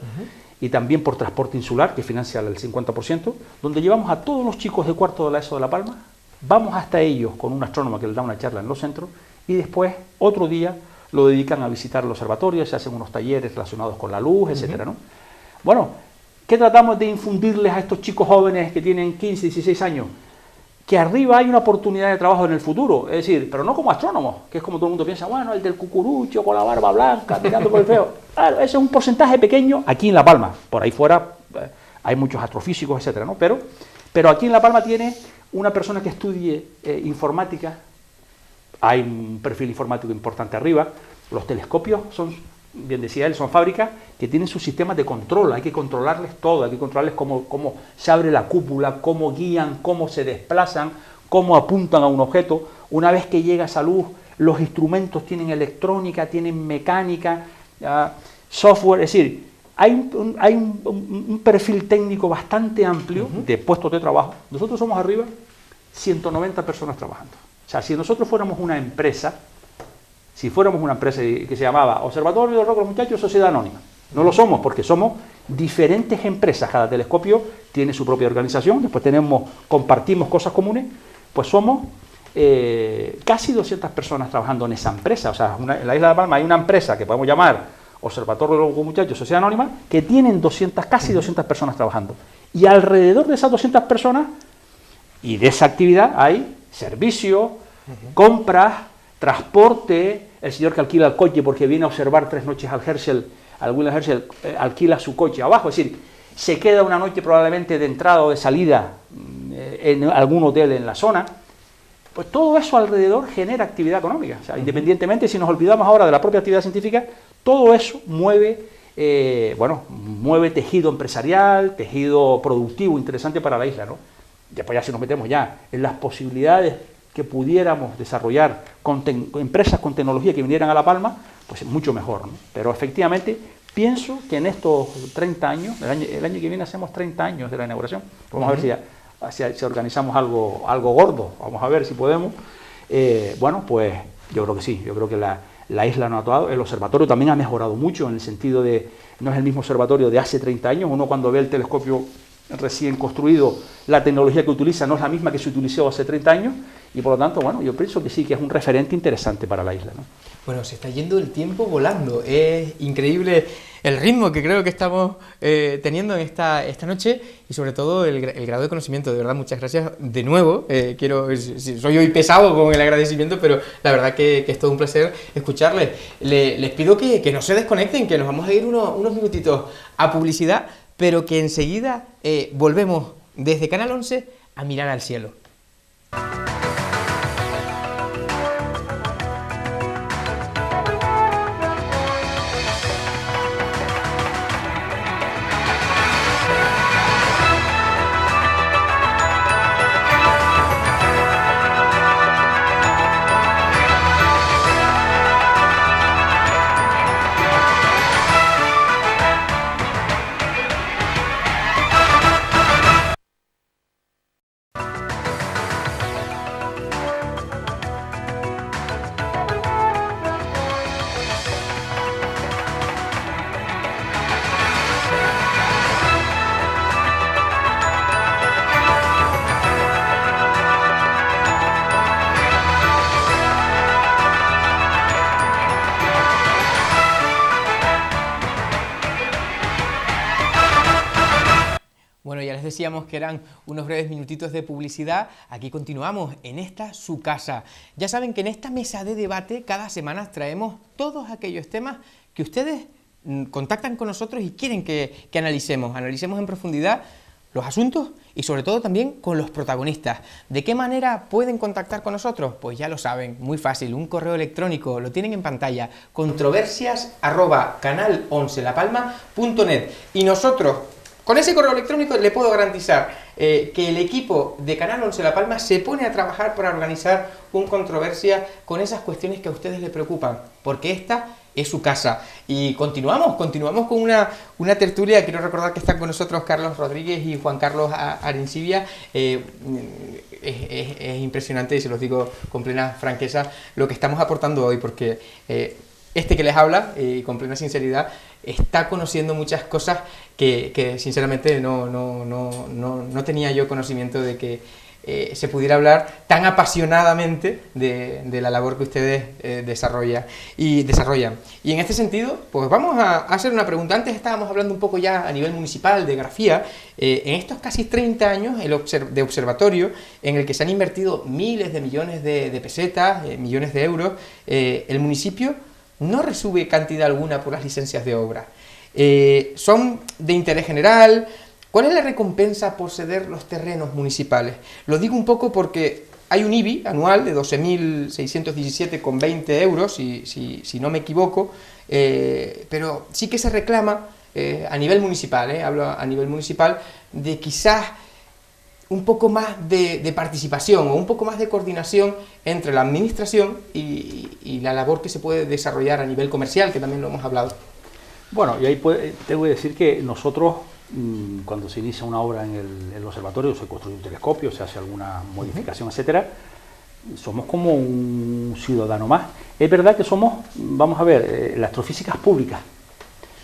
Speaker 3: y también por Transporte Insular, que financia el 50%, donde llevamos a todos los chicos de cuarto de la ESO de La Palma, vamos hasta ellos con un astrónomo que les da una charla en los centros, y después, otro día, lo dedican a visitar el observatorio, se hacen unos talleres relacionados con la luz, etcétera, ¿no? Bueno, ¿qué tratamos de infundirles a estos chicos jóvenes que tienen 15, 16 años? Que arriba hay una oportunidad de trabajo en el futuro, es decir, pero no como astrónomos, que es como todo el mundo piensa, bueno, el del cucurucho con la barba blanca, mirando por el feo. Claro, ese es un porcentaje pequeño aquí en La Palma, por ahí fuera hay muchos astrofísicos, etcétera, ¿no? Pero aquí en La Palma tiene una persona que estudie informática, hay un perfil informático importante arriba, los telescopios son, bien decía él, son fábricas que tienen sus sistemas de control, hay que controlarles todo, hay que controlarles cómo se abre la cúpula, cómo guían, cómo se desplazan, cómo apuntan a un objeto. Una vez que llega esa luz, los instrumentos tienen electrónica, tienen mecánica, software, es decir, hay un perfil técnico bastante amplio de puestos de trabajo. Nosotros somos arriba 190 personas trabajando. O sea, si nosotros fuéramos una empresa, que se llamaba Observatorio del Roque de los Muchachos, Sociedad Anónima. No lo somos porque somos diferentes empresas, cada telescopio tiene su propia organización, después compartimos cosas comunes, pues somos casi 200 personas trabajando en esa empresa. O sea, en la isla de Palma hay una empresa que podemos llamar Observatorio del Roque de los Muchachos, Sociedad Anónima, que tienen casi 200 personas trabajando. Y alrededor de esas 200 personas y de esa actividad hay servicio, compras, transporte, el señor que alquila el coche porque viene a observar 3 noches al William Herschel, alquila su coche abajo, es decir, se queda una noche probablemente de entrada o de salida en algún hotel en la zona, pues todo eso alrededor genera actividad económica. O sea, independientemente, si nos olvidamos ahora de la propia actividad científica, todo eso mueve tejido empresarial, tejido productivo interesante para la isla, ¿no? Después ya si nos metemos ya en las posibilidades que pudiéramos desarrollar con empresas con tecnología que vinieran a La Palma, pues es mucho mejor, ¿no? Pero efectivamente pienso que en estos 30 años, el año que viene hacemos 30 años de la inauguración, vamos a ver si organizamos algo gordo, vamos a ver si podemos. Pues yo creo que sí, yo creo que la isla no ha actuado, el observatorio también ha mejorado mucho en el sentido de, no es el mismo observatorio de hace 30 años, uno cuando ve el telescopio recién construido, la tecnología que utiliza no es la misma que se utilizó hace 30 años, y por lo tanto, bueno, yo pienso que sí, que es un referente interesante para la isla, ¿no?
Speaker 1: Bueno, se está yendo el tiempo volando, es increíble el ritmo que creo que estamos teniendo en esta noche y sobre todo el grado de conocimiento. De verdad, muchas gracias de nuevo. Soy hoy pesado con el agradecimiento, pero la verdad que es todo un placer escucharles. Les pido que no se desconecten, que nos vamos a ir unos minutitos a publicidad, pero que enseguida volvemos desde Canal 11 a mirar al cielo. Bueno, ya les decíamos que eran unos breves minutitos de publicidad. Aquí continuamos en esta su casa. Ya saben que en esta mesa de debate cada semana traemos todos aquellos temas que ustedes contactan con nosotros y quieren que analicemos en profundidad los asuntos y sobre todo también con los protagonistas. ¿De qué manera pueden contactar con nosotros? Pues ya lo saben, muy fácil, un correo electrónico, lo tienen en pantalla, controversias@canal11lapalma.net, y nosotros, con ese correo electrónico, le puedo garantizar que el equipo de Canal 11 La Palma se pone a trabajar para organizar un Controversia con esas cuestiones que a ustedes les preocupan, porque esta es su casa. Y continuamos con una tertulia. Quiero recordar que están con nosotros Carlos Rodríguez y Juan Carlos Arencibia. Es impresionante, y se los digo con plena franqueza, lo que estamos aportando hoy, porque este que les habla, con plena sinceridad, está conociendo muchas cosas que sinceramente no tenía yo conocimiento de que se pudiera hablar tan apasionadamente de la labor que ustedes desarrollan. Y en este sentido, pues vamos a hacer una pregunta. Antes estábamos hablando un poco ya a nivel municipal de grafía. En estos casi 30 años de observatorio, en el que se han invertido miles de millones de pesetas, millones de euros, el municipio no recibe cantidad alguna por las licencias de obra. Son de interés general. ¿Cuál es la recompensa por ceder los terrenos municipales? Lo digo un poco porque hay un IBI anual de 12.617,20 euros, si no me equivoco, pero sí que se reclama a nivel municipal, hablo a nivel municipal, de quizás un poco más de participación o un poco más de coordinación entre la administración y la labor que se puede desarrollar a nivel comercial, que también lo hemos hablado.
Speaker 3: Bueno, y ahí tengo que decir que nosotros, cuando se inicia una obra en el observatorio, se construye un telescopio, se hace alguna modificación, etcétera, somos como un ciudadano más. Es verdad que somos, vamos a ver, la astrofísica es pública,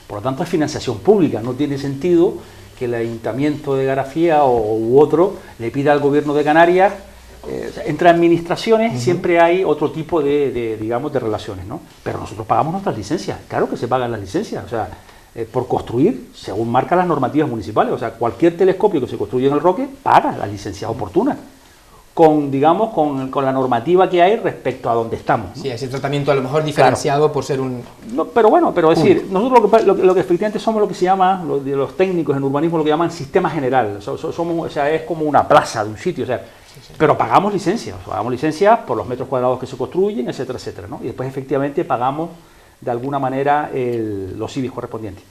Speaker 3: por lo tanto es financiación pública. No tiene sentido que el Ayuntamiento de Garafía u otro le pida al Gobierno de Canarias. Entre administraciones siempre hay otro tipo digamos, de relaciones, ¿no? Pero nosotros pagamos nuestras licencias, claro que se pagan las licencias, o sea, por construir, según marcan las normativas municipales. O sea, cualquier telescopio que se construye en el Roque paga las licencias oportunas, digamos, con la normativa que hay respecto a donde estamos, ¿no?
Speaker 1: Sí, ese tratamiento a lo mejor diferenciado, claro, por ser un...
Speaker 3: No, pero bueno, pero es decir, nosotros lo que efectivamente somos lo que se llama, los técnicos en urbanismo lo que llaman sistema general. Somos, o sea, es como una plaza de un sitio, o sea, pero pagamos licencias, por los metros cuadrados que se construyen, etcétera, etcétera, ¿no? Y después efectivamente pagamos de alguna manera los IBIs correspondientes.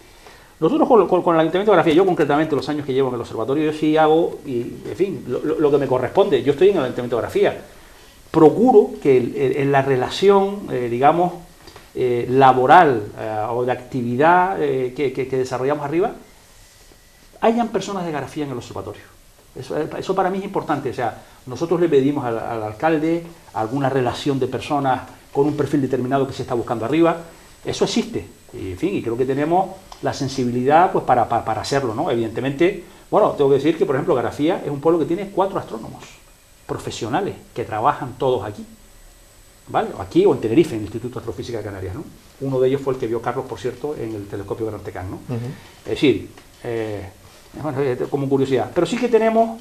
Speaker 3: Nosotros con el Ayuntamiento de Garafía, yo concretamente los años que llevo en el observatorio, yo sí hago, y en fin, lo que me corresponde. Yo estoy en el Ayuntamiento de Garafía, procuro que en la relación, digamos, laboral o de actividad que desarrollamos arriba, hayan personas de Garafía en el observatorio. Eso para mí es importante. O sea, nosotros le pedimos al alcalde alguna relación de personas con un perfil determinado que se está buscando arriba. Eso existe, y, en fin, y creo que tenemos la sensibilidad pues para hacerlo, ¿no? Evidentemente, bueno, tengo que decir que, por ejemplo, Garafía es un pueblo que tiene 4 astrónomos profesionales que trabajan todos aquí, ¿vale? Aquí o en Tenerife, en el Instituto de Astrofísica de Canarias, ¿no? Uno de ellos fue el que vio Carlos, por cierto, en el telescopio Gran Tecán, ¿no? Es decir, bueno, como curiosidad, pero sí que tenemos,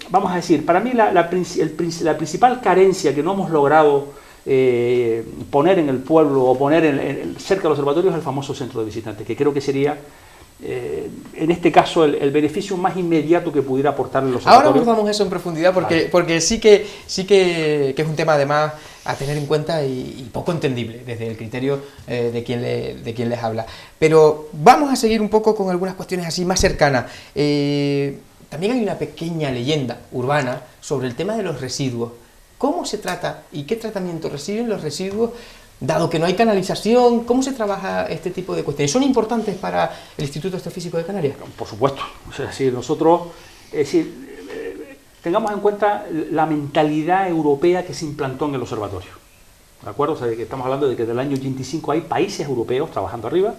Speaker 3: vamos a decir, para mí la principal carencia que no hemos logrado poner en el pueblo o poner cerca del observatorio es el famoso centro de visitantes, que creo que sería en este caso el beneficio más inmediato que pudiera aportar el observatorio.
Speaker 1: Ahora abordamos eso en profundidad porque sí que es un tema además a tener en cuenta y poco entendible desde el criterio de quien les habla. Pero vamos a seguir un poco con algunas cuestiones así más cercanas. También hay una pequeña leyenda urbana sobre el tema de los residuos. ¿Cómo se trata y qué tratamiento reciben los residuos, dado que no hay canalización? ¿Cómo se trabaja este tipo de cuestiones? ¿Son importantes para el Instituto Astrofísico de Canarias?
Speaker 3: Por supuesto. O sea, si nosotros, tengamos en cuenta la mentalidad europea que se implantó en el observatorio, ¿de acuerdo? O sea, que estamos hablando de que desde el año 85 hay países europeos trabajando arriba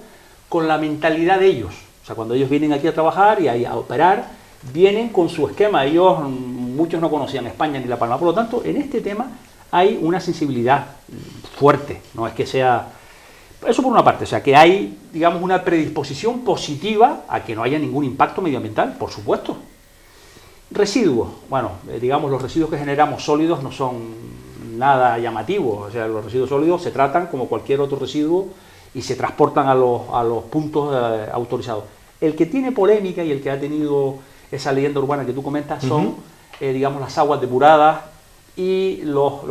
Speaker 3: con la mentalidad de ellos. O sea, cuando ellos vienen aquí a trabajar y a operar, vienen con su esquema. Ellos, muchos no conocían España ni La Palma, por lo tanto, en este tema hay una sensibilidad fuerte, no es que sea... Eso por una parte, o sea, que hay, digamos, una predisposición positiva a que no haya ningún impacto medioambiental, por supuesto. Residuos, bueno, digamos, los residuos que generamos sólidos no son nada llamativos, o sea, los residuos sólidos se tratan como cualquier otro residuo y se transportan a los puntos autorizados. El que tiene polémica y el que ha tenido esa leyenda urbana que tú comentas, son, digamos, las aguas depuradas y los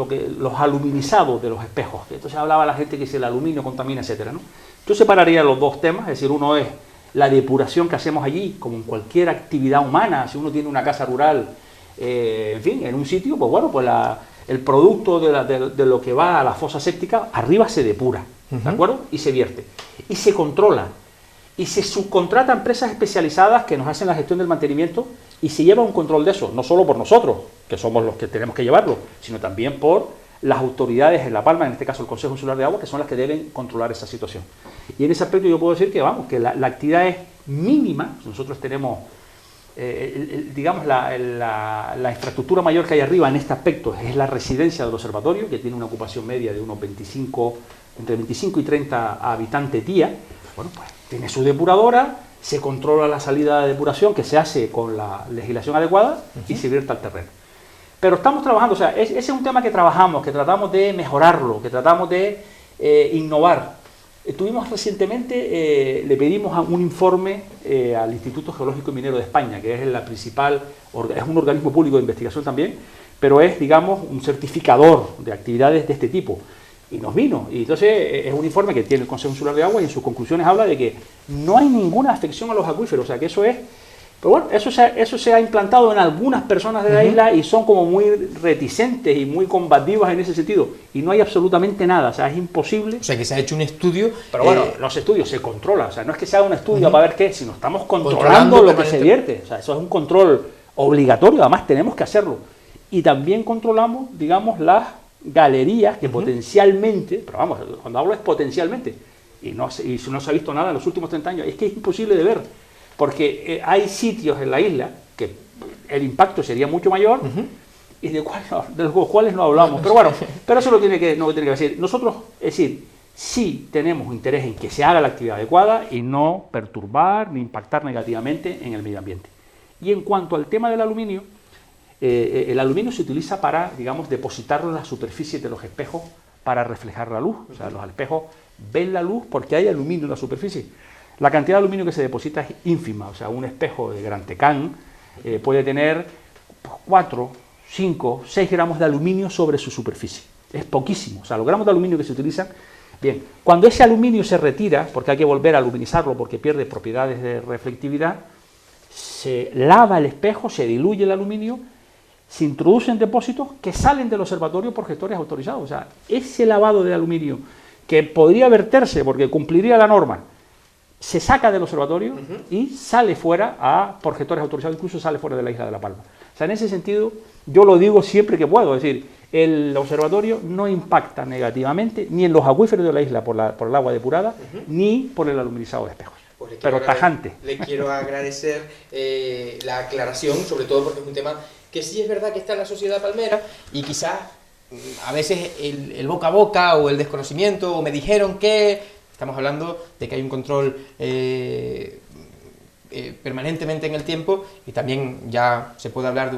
Speaker 3: aluminizados de los espejos. Entonces hablaba la gente que si el aluminio contamina, etcétera, ¿no? Yo separaría los dos temas, es decir, uno es la depuración que hacemos allí, como en cualquier actividad humana. Si uno tiene una casa rural, en fin, en un sitio, pues bueno, pues el producto de lo que va a la fosa séptica, arriba se depura, ¿de acuerdo? Y se vierte. Y se controla. Y se subcontrata a empresas especializadas que nos hacen la gestión del mantenimiento y se lleva un control de eso, no solo por nosotros, que somos los que tenemos que llevarlo, sino también por las autoridades en La Palma, en este caso el Consejo Insular de Agua, que son las que deben controlar esa situación. Y en ese aspecto yo puedo decir que, vamos, que la actividad es mínima. Nosotros tenemos, digamos, la infraestructura mayor que hay arriba en este aspecto es la residencia del observatorio, que tiene una ocupación media de unos entre 25 y 30 habitantes día. Bueno, pues tiene su depuradora, se controla la salida de depuración que se hace con la legislación adecuada y se vierte al terreno. Pero estamos trabajando, o sea, ese es un tema que trabajamos, que tratamos de mejorarlo, que tratamos de innovar. Tuvimos recientemente, le pedimos un informe al Instituto Geológico y Minero de España, que es la principal, es un organismo público de investigación también, pero es, digamos, un certificador de actividades de este tipo. Y nos vino, y entonces es un informe que tiene el Consejo Insular de Agua y en sus conclusiones habla de que no hay ninguna afección a los acuíferos, o sea que eso es, pero bueno, eso se ha implantado en algunas personas de la isla y son como muy reticentes y muy combativas en ese sentido, y no hay absolutamente nada, o sea, es imposible.
Speaker 1: O sea que se ha hecho un estudio.
Speaker 3: Pero bueno, los estudios se controlan, o sea, no es que se haga un estudio para ver qué, sino estamos controlando lo que se vierte, o sea, eso es un control obligatorio, además tenemos que hacerlo. Y también controlamos, digamos, las galerías que potencialmente, pero vamos, cuando hablo es potencialmente, y no se ha visto nada en los últimos 30 años, es que es imposible de ver, porque hay sitios en la isla que el impacto sería mucho mayor y de los cuales no hablamos, pero bueno, pero eso no tiene que decir. Nosotros, es decir, sí tenemos interés en que se haga la actividad adecuada y no perturbar ni impactar negativamente en el medio ambiente. Y en cuanto al tema del aluminio, el aluminio se utiliza para, digamos, depositarlo en la superficie de los espejos para reflejar la luz. O sea, los espejos ven la luz porque hay aluminio en la superficie. La cantidad de aluminio que se deposita es ínfima. O sea, un espejo de Gran Tecán puede tener 4, 5, 6 gramos de aluminio sobre su superficie. Es poquísimo. O sea, los gramos de aluminio que se utilizan. Bien, cuando ese aluminio se retira, porque hay que volver a aluminizarlo porque pierde propiedades de reflectividad, se lava el espejo, se diluye el aluminio, se introducen depósitos que salen del observatorio por gestores autorizados. O sea, ese lavado de aluminio que podría verterse porque cumpliría la norma, se saca del observatorio y sale fuera por gestores autorizados, incluso sale fuera de la isla de La Palma. O sea, en ese sentido, yo lo digo siempre que puedo, es decir, el observatorio no impacta negativamente ni en los acuíferos de la isla por el agua depurada, ni por el aluminizado de espejos. Pues pero tajante.
Speaker 1: Le quiero agradecer la aclaración, sobre todo porque es un tema que sí es verdad que está en la sociedad palmera y quizás a veces el boca a boca o el desconocimiento o me dijeron que estamos hablando de que hay un control permanentemente en el tiempo y también ya se puede hablar de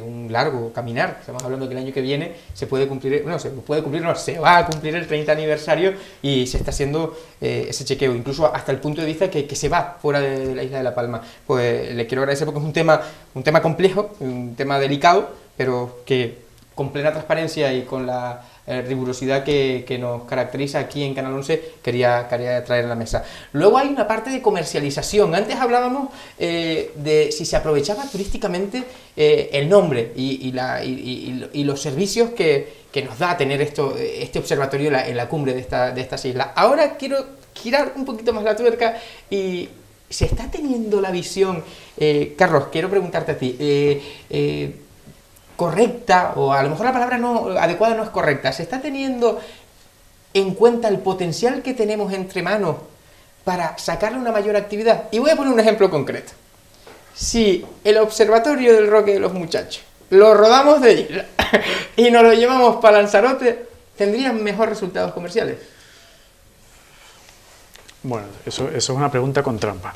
Speaker 1: un largo caminar. Estamos hablando que el año que viene se va a cumplir el 30 aniversario y se está haciendo ese chequeo, incluso hasta el punto de vista que se va fuera de la isla de La Palma. Pues le quiero agradecer porque es un tema complejo, un tema delicado, pero que con plena transparencia y con la rigurosidad que nos caracteriza aquí en Canal 11 quería traer a la mesa. Luego hay una parte de comercialización. Antes hablábamos de si se aprovechaba turísticamente el nombre y los servicios que nos da tener este observatorio en la cumbre de estas islas. Ahora quiero girar un poquito más la tuerca y se está teniendo la visión, Carlos, quiero preguntarte a ti, correcta, o a lo mejor la palabra adecuada no es correcta, ¿se está teniendo en cuenta el potencial que tenemos entre manos para sacarle una mayor actividad? Y voy a poner un ejemplo concreto. Si el observatorio del Roque de los Muchachos lo rodamos de isla y nos lo llevamos para Lanzarote, ¿tendrían mejores resultados comerciales?
Speaker 2: Bueno, eso es una pregunta con trampa,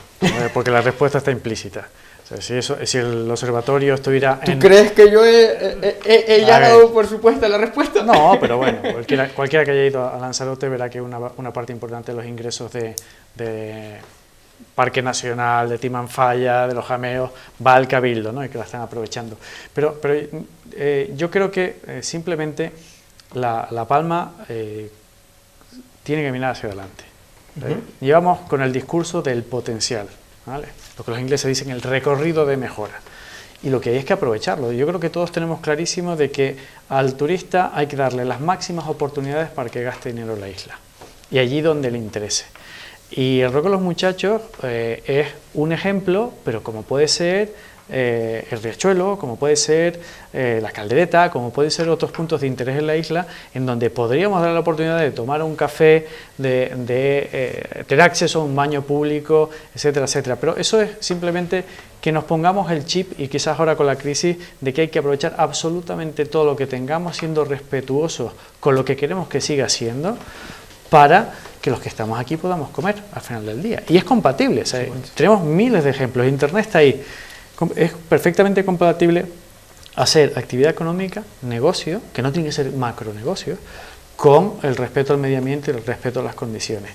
Speaker 2: porque la respuesta está implícita. O sea, si el observatorio estuviera
Speaker 1: ¿Tú crees que yo he ya dado por supuesta la respuesta?
Speaker 2: No, pero bueno, cualquiera que haya ido a Lanzarote verá que una parte importante de los ingresos de Parque Nacional de Timanfaya, de los Jameos, va al Cabildo, ¿no? Y que la están aprovechando. Pero yo creo que simplemente La Palma tiene que mirar hacia adelante. Llevamos con el discurso del potencial, ¿vale? Lo que los ingleses dicen, el recorrido de mejora. Y lo que hay es que aprovecharlo. Yo creo que todos tenemos clarísimo de que al turista hay que darle las máximas oportunidades para que gaste dinero en la isla. Y allí donde le interese. Y el Roque de los Muchachos es un ejemplo, pero como puede ser el Riachuelo, como puede ser la Caldereta, como pueden ser otros puntos de interés en la isla, en donde podríamos dar la oportunidad de tomar un café, de tener acceso a un baño público, etcétera, etcétera. Pero eso es simplemente que nos pongamos el chip, y quizás ahora con la crisis, de que hay que aprovechar absolutamente todo lo que tengamos, siendo respetuosos con lo que queremos que siga siendo, para que los que estamos aquí podamos comer al final del día. Y es compatible, o sea, tenemos miles de ejemplos, Internet está ahí. Es perfectamente compatible hacer actividad económica, negocio, que no tiene que ser macro negocio, con el respeto al medio ambiente y el respeto a las condiciones.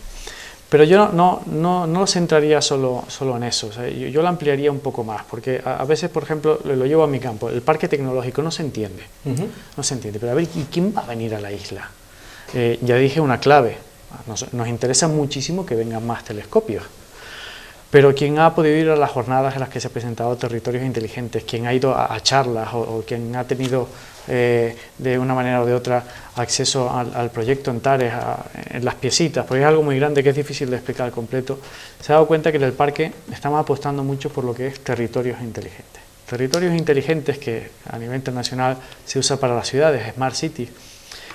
Speaker 2: Pero yo no lo centraría solo en eso, o sea, yo lo ampliaría un poco más, porque a veces, por ejemplo, lo llevo a mi campo, el parque tecnológico no se entiende, no se entiende, pero a ver, ¿y quién va a venir a la isla? Ya dije una clave, nos interesa muchísimo que vengan más telescopios. Pero quien ha podido ir a las jornadas en las que se han presentado territorios inteligentes, quien ha ido a charlas o quien ha tenido de una manera o de otra acceso al proyecto Antares, en las piecitas, porque es algo muy grande que es difícil de explicar al completo, se ha dado cuenta que en el parque estamos apostando mucho por lo que es territorios inteligentes. Territorios inteligentes que a nivel internacional se usa para las ciudades, Smart City.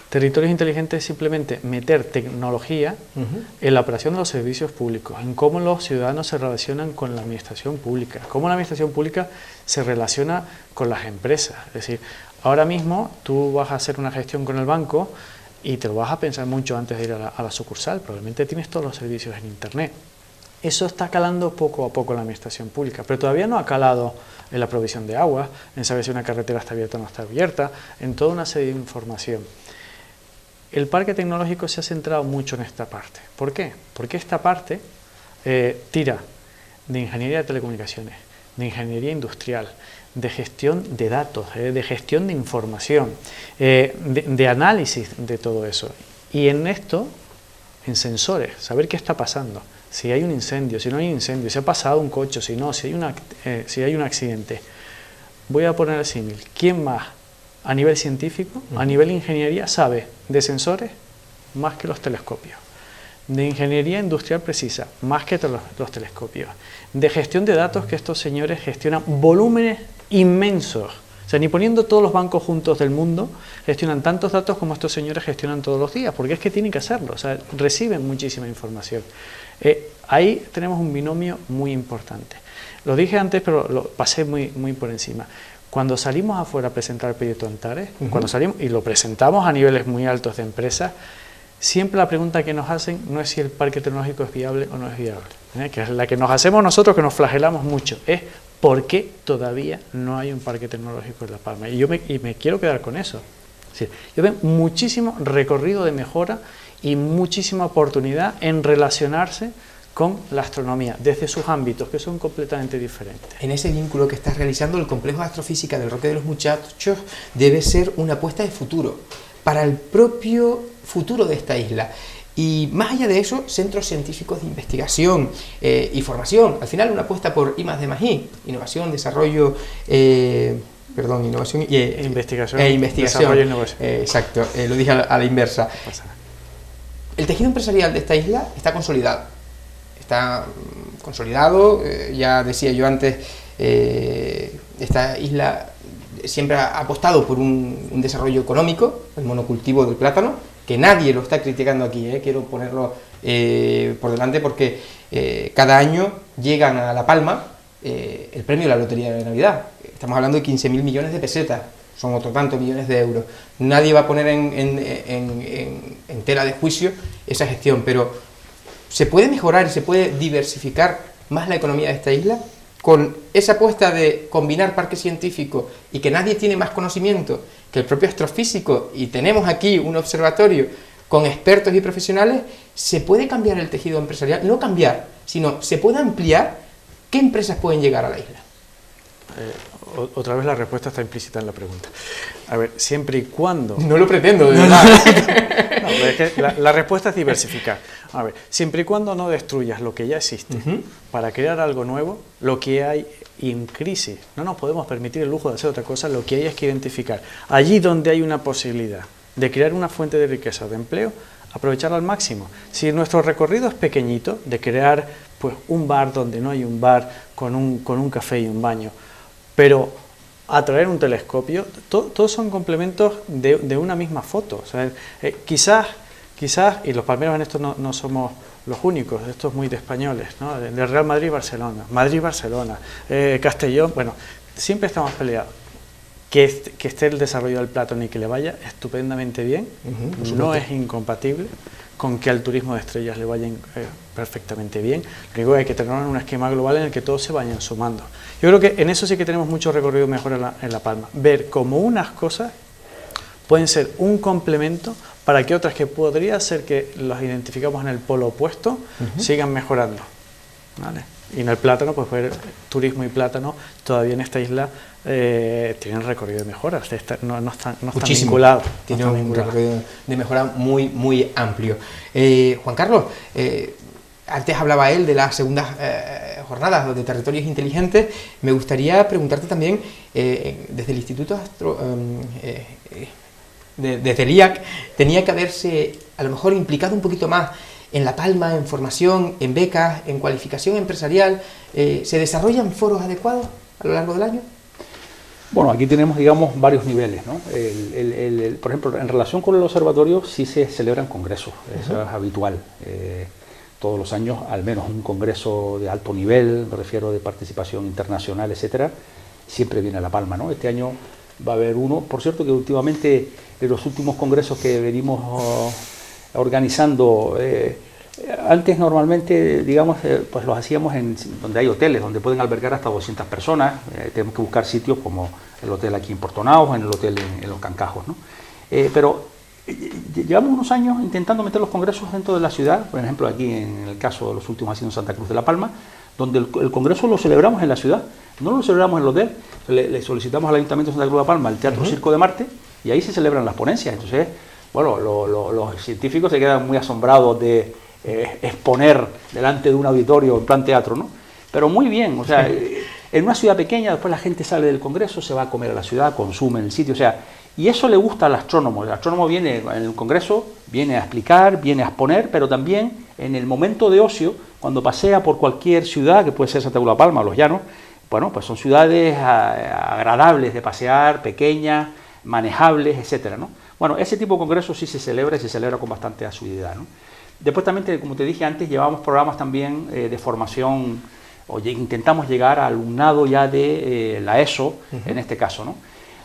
Speaker 2: Territorios inteligentes es simplemente meter tecnología en la operación de los servicios públicos, en cómo los ciudadanos se relacionan con la administración pública, cómo la administración pública se relaciona con las empresas. Es decir, ahora mismo tú vas a hacer una gestión con el banco y te lo vas a pensar mucho antes de ir a la sucursal, probablemente tienes todos los servicios en Internet. Eso está calando poco a poco en la administración pública, pero todavía no ha calado en la provisión de agua, en saber si una carretera está abierta o no está abierta, en toda una serie de información. El parque tecnológico se ha centrado mucho en esta parte. ¿Por qué? Porque esta parte tira de ingeniería de telecomunicaciones, de ingeniería industrial, de gestión de datos, de gestión de información, de análisis de todo eso. Y en esto, en sensores, saber qué está pasando, si hay un incendio, si no hay un incendio, si ha pasado un coche, si no, si hay un accidente. Voy a poner el símil. ¿Quién más? A nivel científico, a nivel ingeniería, sabe de sensores más que los telescopios, de ingeniería industrial precisa más que los telescopios, de gestión de datos, que estos señores gestionan volúmenes inmensos, o sea, ni poniendo todos los bancos juntos del mundo, gestionan tantos datos como estos señores gestionan todos los días, porque es que tienen que hacerlo, o sea, reciben muchísima información. Ahí tenemos un binomio muy importante. Lo dije antes, pero lo pasé muy por encima. Cuando salimos afuera a presentar el proyecto Antares, cuando salimos y lo presentamos a niveles muy altos de empresas, siempre la pregunta que nos hacen no es si el parque tecnológico es viable o no es viable, que es la que nos hacemos nosotros, que nos flagelamos mucho, es ¿por qué todavía no hay un parque tecnológico en La Palma? Y me quiero quedar con eso. Es decir, yo veo muchísimo recorrido de mejora y muchísima oportunidad en relacionarse con la astronomía, desde sus ámbitos, que son completamente diferentes.
Speaker 1: En ese vínculo que estás realizando, el complejo de astrofísica del Roque de los Muchachos debe ser una apuesta de futuro, para el propio futuro de esta isla. Y más allá de eso, centros científicos de investigación y formación. Al final, una apuesta por I+D+I, innovación, desarrollo... innovación y investigación.
Speaker 2: Desarrollo e innovación.
Speaker 1: Exacto, lo dije a la inversa. El tejido empresarial de esta isla está consolidado. Ya decía yo antes, esta isla siempre ha apostado por un desarrollo económico, el monocultivo del plátano, que nadie lo está criticando aquí, quiero ponerlo por delante, porque cada año llegan a La Palma el premio de la Lotería de Navidad. Estamos hablando de 15.000 millones de pesetas, son otro tanto millones de euros. Nadie va a poner en tela de juicio esa gestión, pero se puede mejorar y se puede diversificar más la economía de esta isla con esa apuesta de combinar parque científico y que nadie tiene más conocimiento que el propio astrofísico, y tenemos aquí un observatorio con expertos y profesionales. Se puede cambiar el tejido empresarial, no cambiar, sino se pueda ampliar, ¿qué empresas pueden llegar a la isla?
Speaker 2: Otra vez la respuesta está implícita en la pregunta. A ver, siempre y cuando...
Speaker 1: No lo pretendo, de verdad.
Speaker 2: No, pero es que la respuesta es diversificar. A ver, siempre y cuando no destruyas lo que ya existe para crear algo nuevo, lo que hay en crisis, no nos podemos permitir el lujo de hacer otra cosa, lo que hay es que identificar allí donde hay una posibilidad de crear una fuente de riqueza o de empleo, aprovecharla al máximo. Si nuestro recorrido es pequeñito, de crear pues un bar donde no hay un bar con un café y un baño, pero atraer un telescopio, todos son complementos de una misma foto. O sea, quizás, y los palmeros en esto no somos los únicos, esto es muy de españoles, ¿no? Del Real Madrid-Barcelona, Madrid-Barcelona, Castellón, bueno, siempre estamos peleados. Que esté el desarrollo del Platón y que le vaya estupendamente bien, no es incompatible con que al turismo de estrellas le vaya perfectamente bien. Lo único que hay que tener un esquema global en el que todos se vayan sumando. Yo creo que en eso sí que tenemos mucho recorrido mejor en La Palma. Ver cómo unas cosas pueden ser un complemento para que otras que podría ser que las identificamos en el polo opuesto sigan mejorando, ¿vale? Y en el plátano, pues ver turismo y plátano todavía en esta isla tienen recorrido de mejora, no están vinculados.
Speaker 1: Tiene un recorrido de mejora muy, muy amplio. Juan Carlos, antes hablaba él de las segundas jornadas de territorios inteligentes. Me gustaría preguntarte también, desde el Instituto desde el IAC, tenía que haberse a lo mejor implicado un poquito más en La Palma, en formación, en becas, en cualificación empresarial. ¿Se desarrollan foros adecuados a lo largo del año?
Speaker 3: Bueno, aquí tenemos, digamos, varios niveles, ¿no? Por ejemplo, en relación con el observatorio sí se celebran congresos, eso es habitual. Todos los años, al menos un congreso de alto nivel, me refiero de participación internacional, etcétera, siempre viene a La Palma, ¿no? Este año va a haber uno. Por cierto, que últimamente, en los últimos congresos que venimos organizando, antes normalmente, digamos, pues los hacíamos en donde hay hoteles, donde pueden albergar hasta 200 personas. Tenemos que buscar sitios como el hotel aquí en Puerto Naos, en el hotel en Los Cancajos, ¿no? Pero llevamos unos años intentando meter los congresos dentro de la ciudad. Por ejemplo, aquí en el caso de los últimos ha sido en Santa Cruz de La Palma, donde el congreso lo celebramos en la ciudad, no lo celebramos en el hotel. Le solicitamos al Ayuntamiento de Santa Cruz de La Palma el Teatro Circo de Marte, y ahí se celebran las ponencias. Entonces, bueno, los científicos se quedan muy asombrados de exponer delante de un auditorio en plan teatro, ¿no? Pero muy bien, o sea, en una ciudad pequeña, después la gente sale del congreso, se va a comer a la ciudad, consume en el sitio, o sea, y eso le gusta al astrónomo. El astrónomo viene en el congreso, viene a explicar, viene a exponer, pero también en el momento de ocio, cuando pasea por cualquier ciudad, que puede ser Santa Cruz de La Palma o Los Llanos, bueno, pues son ciudades agradables de pasear, pequeñas, manejables, etcétera, ¿no? Bueno, ese tipo de congresos sí se celebra, y se celebra con bastante asiduidad, ¿no? Después también, como te dije antes, llevamos programas también de formación, intentamos llegar al alumnado ya de la ESO, en este caso, ¿no?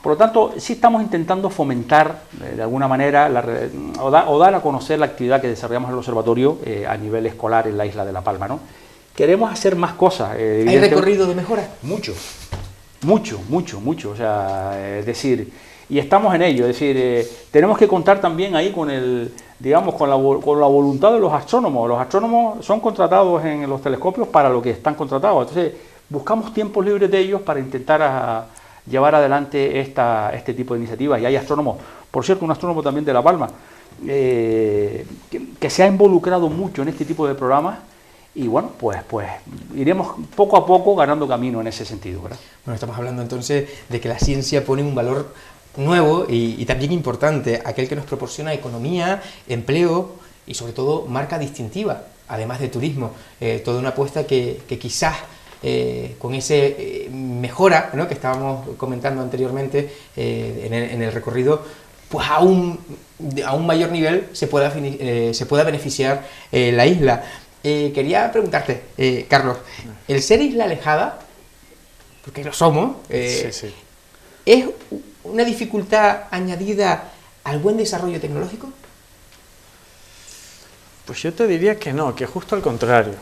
Speaker 3: Por lo tanto, sí estamos intentando fomentar de alguna manera o dar a conocer la actividad que desarrollamos en el observatorio a nivel escolar en la isla de La Palma, ¿no? Queremos hacer más cosas.
Speaker 1: ¿Hay recorrido de mejora?
Speaker 3: Mucho, o sea, es decir, y estamos en ello, es decir, tenemos que contar también ahí con con la voluntad de los astrónomos. Los astrónomos son contratados en los telescopios para lo que están contratados, entonces buscamos tiempos libres de ellos para intentar llevar adelante este tipo de iniciativas. Y hay astrónomos, por cierto, un astrónomo también de La Palma, que se ha involucrado mucho en este tipo de programas. Y bueno, pues iremos poco a poco ganando camino en ese sentido, ¿verdad?
Speaker 1: Bueno, estamos hablando entonces de que la ciencia pone un valor nuevo y también importante, aquel que nos proporciona economía, empleo y sobre todo marca distintiva, además de turismo. Toda una apuesta que quizás con ese mejora, ¿no?, que estábamos comentando anteriormente en el recorrido, pues a un mayor nivel se pueda beneficiar la isla. Quería preguntarte, Carlos, el ser isla alejada, porque lo somos,
Speaker 2: sí.
Speaker 1: ¿es una dificultad añadida al buen desarrollo tecnológico?
Speaker 2: Pues yo te diría que no, que justo al contrario.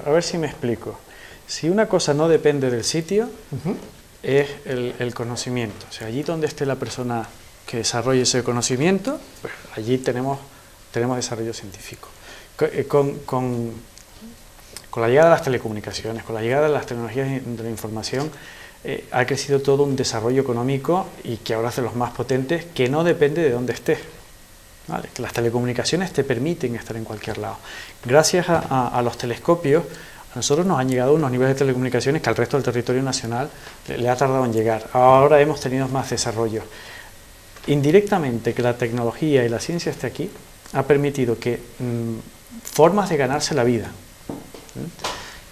Speaker 2: A ver si me explico. Si una cosa no depende del sitio, es el conocimiento. O sea, allí donde esté la persona que desarrolle ese conocimiento, pues allí tenemos desarrollo científico. con la llegada de las telecomunicaciones, con la llegada de las tecnologías de la información, ha crecido todo un desarrollo económico y que ahora es de los más potentes, que no depende de dónde estés. ¿Vale? Que las telecomunicaciones te permiten estar en cualquier lado. Gracias a los telescopios, a nosotros nos han llegado unos niveles de telecomunicaciones que al resto del territorio nacional le ha tardado en llegar. Ahora hemos tenido más desarrollo. Indirectamente, que la tecnología y la ciencia esté aquí, ha permitido que formas de ganarse la vida,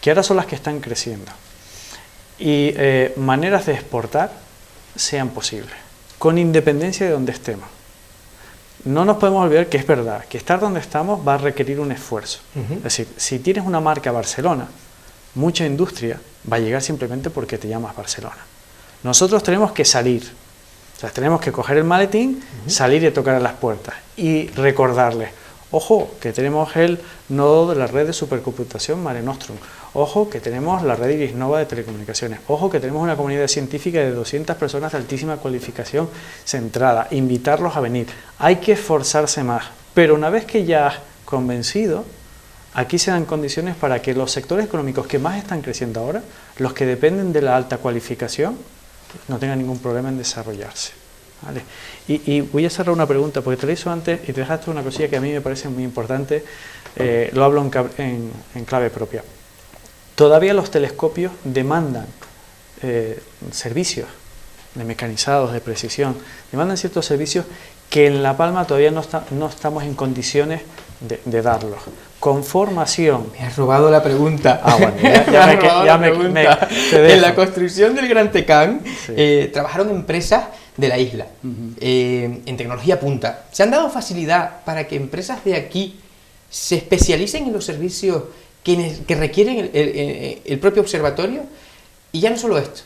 Speaker 2: que ahora son las que están creciendo, y maneras de exportar sean posibles, con independencia de donde estemos. No nos podemos olvidar que es verdad, que estar donde estamos va a requerir un esfuerzo. Es decir, si tienes una marca Barcelona, mucha industria va a llegar simplemente porque te llamas Barcelona. Nosotros tenemos que salir, o sea, tenemos que coger el maletín, salir y tocar a las puertas y recordarles, ojo, que tenemos el nodo de la red de supercomputación Mare Nostrum, ojo, que tenemos la red Iris Nova de telecomunicaciones, ojo, que tenemos una comunidad científica de 200 personas de altísima cualificación centrada, invitarlos a venir. Hay que esforzarse más, pero una vez que ya has convencido, aquí se dan condiciones para que los sectores económicos que más están creciendo ahora, los que dependen de la alta cualificación, no tengan ningún problema en desarrollarse. ¿Vale? Y voy a cerrar una pregunta, porque te lo hizo antes y te dejaste una cosilla que a mí me parece muy importante, lo hablo en clave propia. Todavía los telescopios demandan servicios de mecanizados, de precisión, demandan ciertos servicios que en La Palma todavía no estamos en condiciones de darlos. Con formación.
Speaker 1: Me has robado la pregunta.
Speaker 2: Bueno,
Speaker 1: en la construcción del Gran Tecán,
Speaker 2: sí,
Speaker 1: trabajaron empresas de la isla, en tecnología punta. ¿Se han dado facilidad para que empresas de aquí se especialicen en los servicios que requieren el propio observatorio? Y ya no solo esto,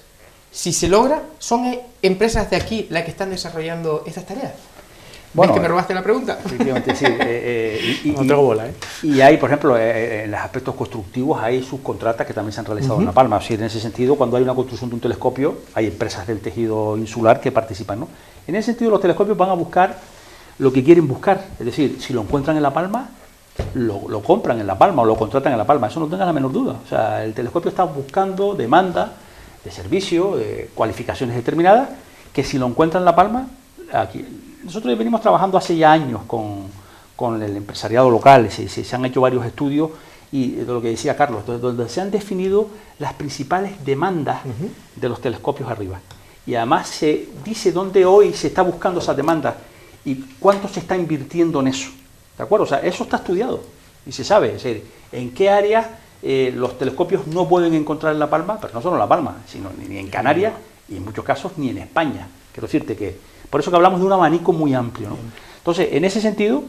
Speaker 1: si se logra, ¿son empresas de aquí las que están desarrollando estas tareas? Bueno, ¿ves que me robaste la pregunta?
Speaker 3: Efectivamente, sí.
Speaker 2: No tengo bola, ¿eh?
Speaker 3: Y hay, por ejemplo, en los aspectos constructivos, hay subcontratas que también se han realizado en La Palma. Es decir, en ese sentido, cuando hay una construcción de un telescopio, hay empresas del tejido insular que participan, ¿no? En ese sentido, los telescopios van a buscar lo que quieren buscar. Es decir, si lo encuentran en La Palma, lo compran en La Palma o lo contratan en La Palma. Eso no tenga la menor duda. O sea, el telescopio está buscando demanda de servicio, de cualificaciones determinadas, que si lo encuentran en La Palma, aquí. Nosotros venimos trabajando hace ya años con el empresariado local, se han hecho varios estudios y de lo que decía Carlos, donde se han definido las principales demandas de los telescopios arriba. Y además se dice dónde hoy se está buscando esas demandas y cuánto se está invirtiendo en eso. ¿De acuerdo? O sea, eso está estudiado y se sabe, es decir, en qué áreas los telescopios no pueden encontrar en La Palma, pero no solo en La Palma, sino ni en Canarias y en muchos casos ni en España. Quiero decirte que por eso que hablamos de un abanico muy amplio, ¿no? Entonces, en ese sentido,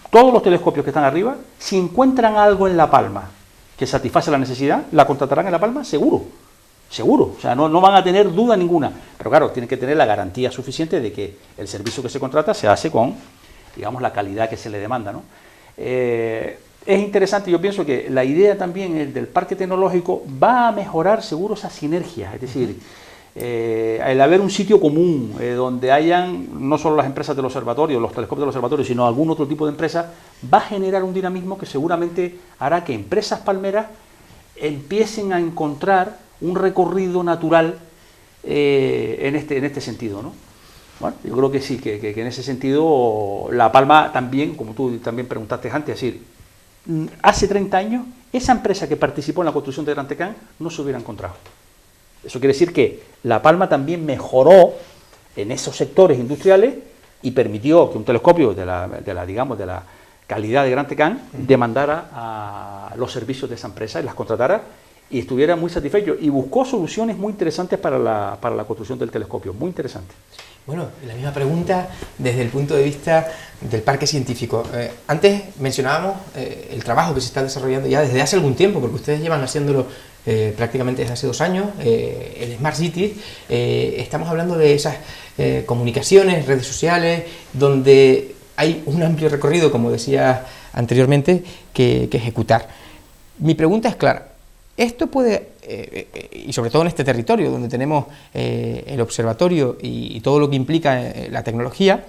Speaker 3: todos los telescopios que están arriba, si encuentran algo en La Palma que satisface la necesidad, la contratarán en La Palma seguro, seguro. O sea, no van a tener duda ninguna. Pero claro, tienen que tener la garantía suficiente de que el servicio que se contrata se hace con, digamos, la calidad que se le demanda, ¿no? Es interesante, yo pienso que la idea también del parque tecnológico va a mejorar seguro esa sinergia, es decir, el haber un sitio común donde hayan no solo las empresas del observatorio, los telescopios del observatorio, sino algún otro tipo de empresa, va a generar un dinamismo que seguramente hará que empresas palmeras empiecen a encontrar un recorrido natural en este sentido, ¿no? Bueno, yo creo que sí, que en ese sentido La Palma también, como tú también preguntaste antes, es decir, hace 30 años esa empresa que participó en la construcción de Gran Tecán no se hubiera encontrado. Eso quiere decir que La Palma también mejoró en esos sectores industriales y permitió que un telescopio de la calidad de Gran Tecán demandara a los servicios de esa empresa y las contratara y estuviera muy satisfecho y buscó soluciones muy interesantes para la construcción del telescopio, muy interesante.
Speaker 1: Bueno, la misma pregunta desde el punto de vista del parque científico. Antes mencionábamos el trabajo que se está desarrollando ya desde hace algún tiempo, porque ustedes llevan haciéndolo prácticamente desde hace 2 años, el Smart City. Estamos hablando de esas comunicaciones, redes sociales, donde hay un amplio recorrido, como decía anteriormente, que ejecutar. Mi pregunta es clara. Esto puede, y sobre todo en este territorio donde tenemos el observatorio y todo lo que implica la tecnología,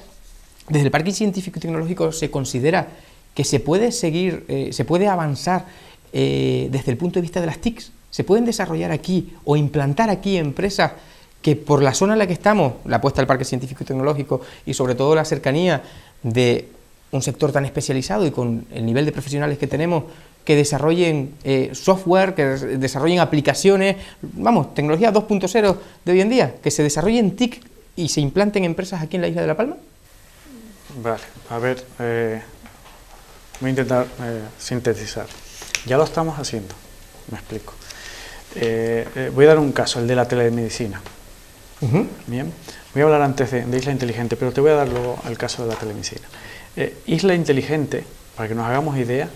Speaker 1: desde el Parque Científico y Tecnológico se considera que se puede seguir, se puede avanzar desde el punto de vista de las TICs? ¿Se pueden desarrollar aquí o implantar aquí empresas que por la zona en la que estamos, la apuesta al parque científico y tecnológico y sobre todo la cercanía de un sector tan especializado y con el nivel de profesionales que tenemos, que desarrollen software, que desarrollen aplicaciones, vamos, tecnología 2.0 de hoy en día, que se desarrollen TIC y se implanten empresas aquí en la isla de La Palma?
Speaker 2: Vale, a ver, voy a intentar sintetizar. Ya lo estamos haciendo, me explico. Voy a dar un caso, el de la telemedicina. Bien, voy a hablar antes de Isla Inteligente, pero te voy a dar luego el caso de la telemedicina. Isla Inteligente, para que nos hagamos idea,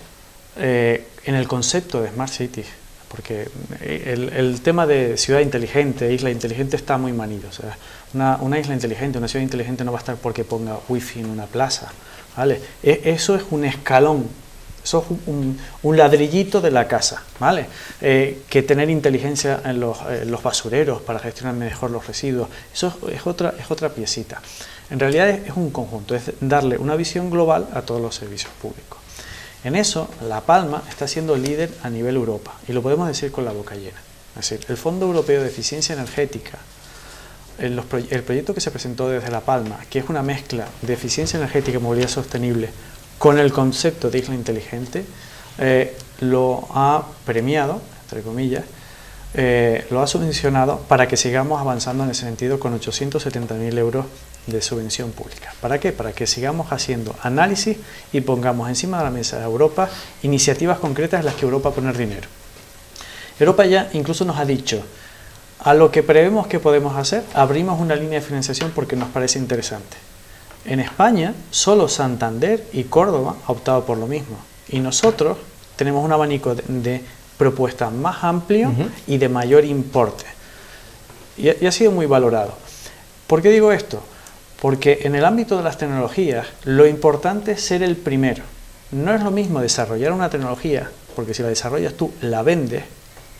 Speaker 2: en el concepto de Smart Cities, porque el tema de ciudad inteligente, isla inteligente está muy manido. O sea, una isla inteligente, una ciudad inteligente no va a estar porque ponga wifi en una plaza, ¿vale? Eso es un escalón, eso es un ladrillito de la casa, ¿vale? Que tener inteligencia en los basureros para gestionar mejor los residuos, eso es otra piecita. En realidad es un conjunto, es darle una visión global a todos los servicios públicos. En eso, La Palma está siendo líder a nivel Europa, y lo podemos decir con la boca llena. Es decir, el Fondo Europeo de Eficiencia Energética, el proyecto que se presentó desde La Palma, que es una mezcla de eficiencia energética y movilidad sostenible con el concepto de isla inteligente, lo ha premiado, entre comillas, lo ha subvencionado para que sigamos avanzando en ese sentido con 870.000 euros de subvención pública. ¿Para qué? Para que sigamos haciendo análisis y pongamos encima de la mesa de Europa iniciativas concretas en las que Europa pone dinero. Europa ya incluso nos ha dicho, a lo que prevemos que podemos hacer, abrimos una línea de financiación porque nos parece interesante. En España, solo Santander y Córdoba ha optado por lo mismo. Y nosotros tenemos un abanico de propuestas más amplio y de mayor importe. Y ha sido muy valorado. ¿Por qué digo esto? Porque en el ámbito de las tecnologías, lo importante es ser el primero. No es lo mismo desarrollar una tecnología, porque si la desarrollas tú, la vendes,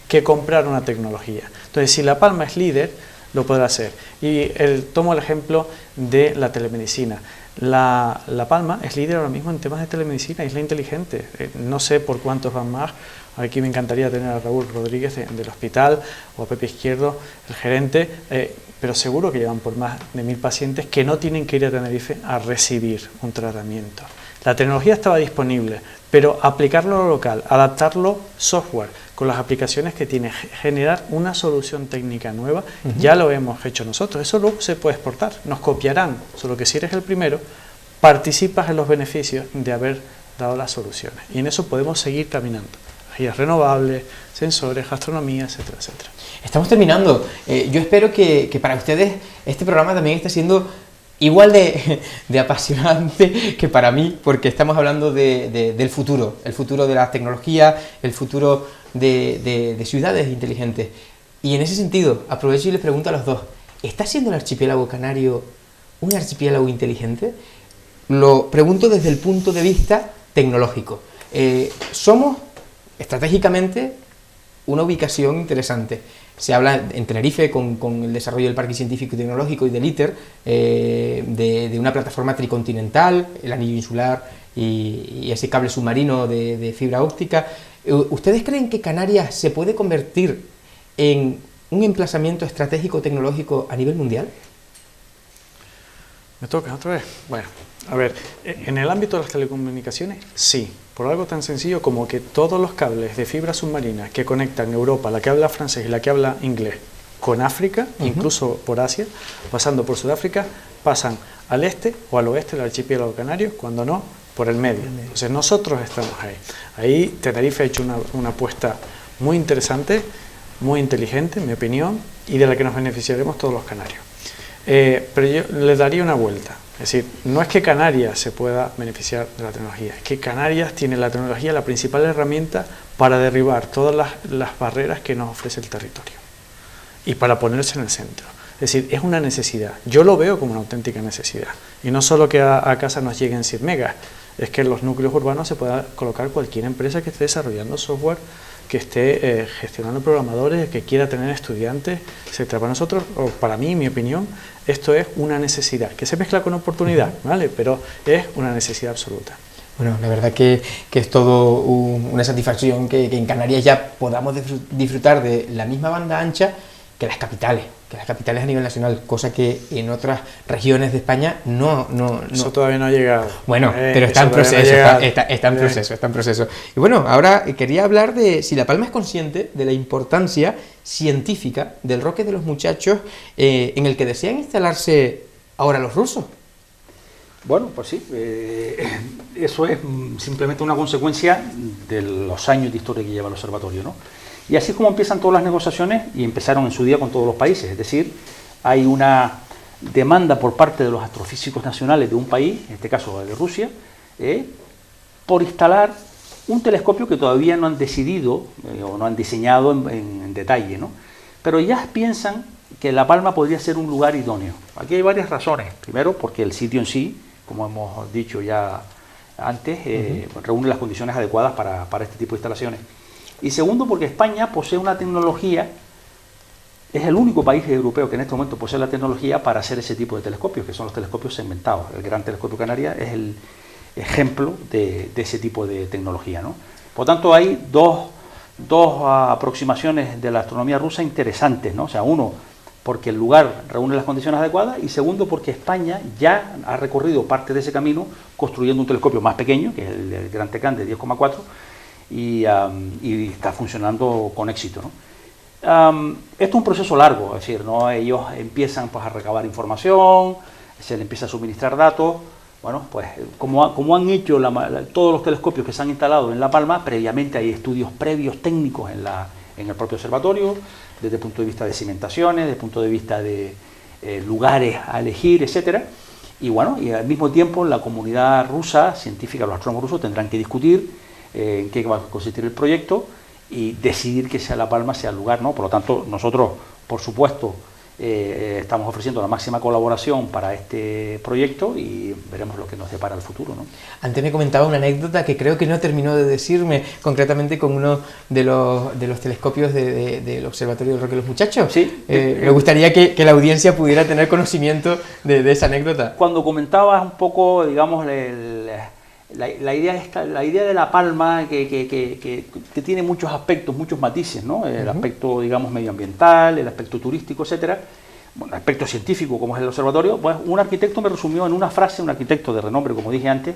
Speaker 2: que comprar una tecnología. Entonces, si La Palma es líder, lo podrá hacer. Y tomo el ejemplo de la telemedicina. La Palma es líder ahora mismo en temas de telemedicina, isla inteligente. No sé por cuántos van más. Aquí me encantaría tener a Raúl Rodríguez del hospital o a Pepe Izquierdo, el gerente, pero seguro que llevan por más de 1000 pacientes que no tienen que ir a Tenerife a recibir un tratamiento. La tecnología estaba disponible, pero aplicarlo a lo local, adaptarlo software con las aplicaciones que tiene, generar una solución técnica nueva, ya lo hemos hecho nosotros. Eso luego se puede exportar, nos copiarán, solo que si eres el primero, participas en los beneficios de haber dado las soluciones. Y en eso podemos seguir caminando. Energías renovables, sensores, gastronomía, etcétera, etcétera.
Speaker 1: Estamos terminando. Yo espero que para ustedes este programa también esté siendo igual de apasionante que para mí, porque estamos hablando del futuro, el futuro de la tecnología, el futuro de ciudades inteligentes. Y en ese sentido, aprovecho y les pregunto a los dos, ¿está siendo el archipiélago canario un archipiélago inteligente? Lo pregunto desde el punto de vista tecnológico. Somos estratégicamente una ubicación interesante. Se habla en Tenerife con el desarrollo del Parque Científico y Tecnológico y del ITER, de una plataforma tricontinental, el anillo insular y ese cable submarino de fibra óptica. ¿Ustedes creen que Canarias se puede convertir en un emplazamiento estratégico tecnológico a nivel mundial?
Speaker 2: ¿Me toca otra vez? Bueno, a ver, en el ámbito de las telecomunicaciones, sí. Por algo tan sencillo como que todos los cables de fibra submarina que conectan Europa, la que habla francés y la que habla inglés, con África, incluso por Asia, pasando por Sudáfrica, pasan al este o al oeste del archipiélago canario, cuando no, por el medio. Entonces nosotros estamos ahí. Ahí Tenerife ha hecho una apuesta muy interesante, muy inteligente, en mi opinión, y de la que nos beneficiaremos todos los canarios. Pero yo le daría una vuelta. Es decir, no es que Canarias se pueda beneficiar de la tecnología, es que Canarias tiene la tecnología, la principal herramienta para derribar todas las barreras que nos ofrece el territorio y para ponerse en el centro. Es decir, es una necesidad. Yo lo veo como una auténtica necesidad. Y no solo que a casa nos lleguen 100 megas, es que en los núcleos urbanos se pueda colocar cualquier empresa que esté desarrollando software, que esté gestionando programadores, que quiera tener estudiantes, etc. Para nosotros, o para mí, en mi opinión, esto es una necesidad, que se mezcla con oportunidad, ¿vale? Pero es una necesidad absoluta.
Speaker 1: Bueno, la verdad que es todo una satisfacción que en Canarias ya podamos disfrutar de la misma banda ancha que las capitales a nivel nacional, cosa que en otras regiones de España no.
Speaker 2: Eso todavía no ha llegado.
Speaker 1: Bueno, pero está en proceso, está en proceso. Y bueno, ahora quería hablar de si La Palma es consciente de la importancia científica del Roque de los Muchachos en el que desean instalarse ahora los rusos.
Speaker 3: Bueno, pues sí, eso es simplemente una consecuencia de los años de historia que lleva el observatorio, ¿no? Y así es como empiezan todas las negociaciones, y empezaron en su día con todos los países, es decir, hay una demanda por parte de los astrofísicos nacionales de un país, en este caso de Rusia, por instalar un telescopio que todavía no han decidido o no han diseñado en detalle, ¿no? Pero ya piensan que La Palma podría ser un lugar idóneo. Aquí hay varias razones. Primero, porque el sitio en sí, como hemos dicho ya antes, reúne las condiciones adecuadas para este tipo de instalaciones. Y segundo, porque España posee una tecnología, es el único país europeo que en este momento posee la tecnología para hacer ese tipo de telescopios, que son los telescopios segmentados. El Gran Telescopio Canarias es el ejemplo de ese tipo de tecnología, ¿no? Por tanto, hay dos aproximaciones de la astronomía rusa interesantes, ¿no? O sea, uno, porque el lugar reúne las condiciones adecuadas, y segundo, porque España ya ha recorrido parte de ese camino construyendo un telescopio más pequeño, que es el Gran Tecán de 10,4, y está funcionando con éxito, ¿no? Esto es un proceso largo, es decir, ¿no? Ellos empiezan pues a recabar información, se les empieza a suministrar datos. Bueno, pues como han hecho todos los telescopios que se han instalado en La Palma, previamente hay estudios previos técnicos en el propio observatorio, desde el punto de vista de cimentaciones, desde el punto de vista de lugares a elegir, etcétera. Y bueno, y al mismo tiempo la comunidad rusa, científica, los astrónomos rusos tendrán que discutir en qué va a consistir el proyecto y decidir que sea La Palma sea el lugar, ¿no? Por lo tanto, nosotros, por supuesto, estamos ofreciendo la máxima colaboración para este proyecto y veremos lo que nos depara el futuro, ¿no?
Speaker 1: Antes me comentaba una anécdota que creo que no terminó de decirme, concretamente con uno de los telescopios del Observatorio del Roque de los Muchachos.
Speaker 3: Sí.
Speaker 1: Me gustaría que la audiencia pudiera tener conocimiento de esa anécdota.
Speaker 3: Cuando comentabas un poco, digamos, la idea de La Palma, que tiene muchos aspectos, muchos matices, ¿no? El aspecto, digamos, medioambiental, el aspecto turístico, etcétera. Bueno, el aspecto científico, como es el observatorio. Pues un arquitecto me resumió en una frase, un arquitecto de renombre, como dije antes,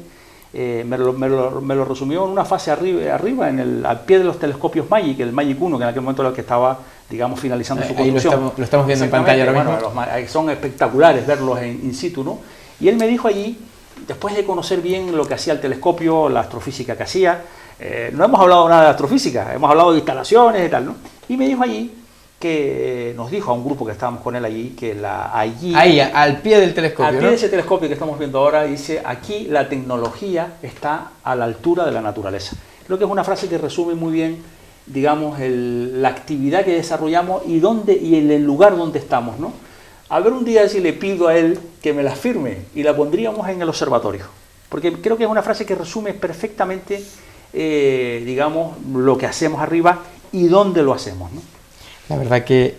Speaker 3: me lo resumió en una frase arriba al pie de los telescopios Magic, el Magic 1, que en aquel momento era el que estaba, digamos, finalizando su construcción.
Speaker 1: Lo estamos viendo en pantalla ahora mismo.
Speaker 3: Bueno, son espectaculares verlos in situ, ¿no? Y él me dijo allí, después de conocer bien lo que hacía el telescopio, la astrofísica que hacía, no hemos hablado nada de astrofísica, hemos hablado de instalaciones y tal, ¿no? Y me dijo allí que nos dijo a un grupo que estábamos con él allí, que allí...
Speaker 1: Ahí, al pie del telescopio,
Speaker 3: al pie de ese telescopio que estamos viendo ahora, dice, aquí la tecnología está a la altura de la naturaleza. Creo que es una frase que resume muy bien, digamos, la actividad que desarrollamos y en el lugar donde estamos, ¿no? A ver un día si le pido a él que me la firme y la pondríamos en el observatorio, porque creo que es una frase que resume perfectamente, digamos, lo que hacemos arriba y dónde lo hacemos, ¿no?
Speaker 1: La verdad que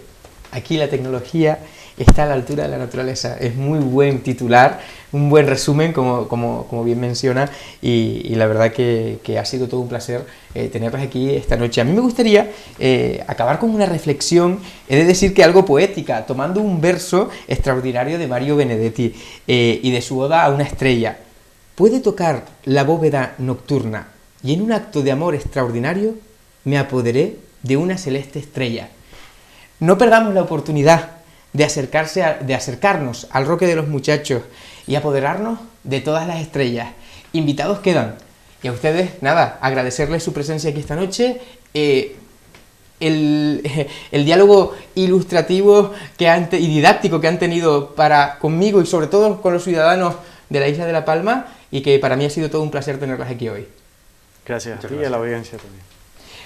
Speaker 1: aquí la tecnología está a la altura de la naturaleza. Es muy buen titular, un buen resumen, como bien menciona, y la verdad que ha sido todo un placer tenerlos aquí esta noche. A mí me gustaría acabar con una reflexión, he de decir que algo poética, tomando un verso extraordinario de Mario Benedetti y de su oda a una estrella. Puede tocar la bóveda nocturna y en un acto de amor extraordinario me apoderé de una celeste estrella. No perdamos la oportunidad de acercarnos al Roque de los Muchachos y apoderarnos de todas las estrellas. Invitados quedan. Y a ustedes, nada, agradecerles su presencia aquí esta noche, el diálogo ilustrativo y didáctico que han tenido conmigo y sobre todo con los ciudadanos de la isla de La Palma, y que para mí ha sido todo un placer tenerlas aquí hoy.
Speaker 2: Gracias a ti y a la audiencia también.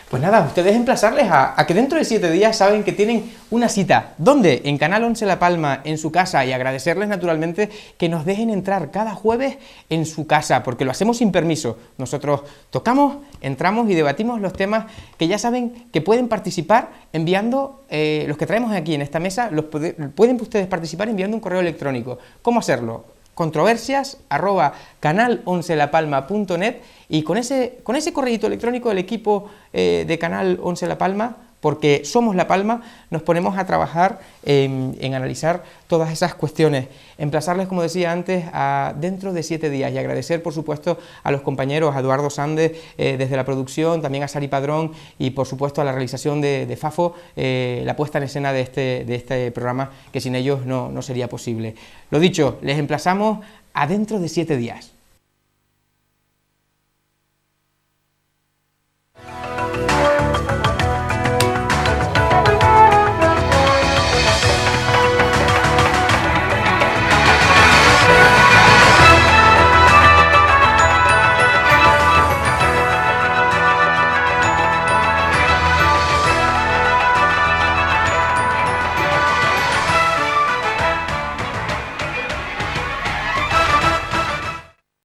Speaker 1: Pues nada, ustedes emplazarles a que dentro de 7 días saben que tienen una cita. ¿Dónde? En Canal 11 La Palma, en su casa, y agradecerles naturalmente que nos dejen entrar cada jueves en su casa, porque lo hacemos sin permiso. Nosotros tocamos, entramos y debatimos los temas que ya saben que pueden participar enviando, los que traemos aquí en esta mesa, pueden ustedes participar enviando un correo electrónico. ¿Cómo hacerlo? controversias@canal11lapalma.net, y con ese correíto electrónico del equipo de Canal 11 La Palma, porque somos La Palma, nos ponemos a trabajar en analizar todas esas cuestiones. Emplazarles, como decía antes, a dentro de 7 días, y agradecer, por supuesto, a los compañeros, a Eduardo Sández desde la producción, también a Sari Padrón, y por supuesto a la realización de Fafo, la puesta en escena de este programa, que sin ellos no sería posible. Lo dicho, les emplazamos a dentro de 7 días.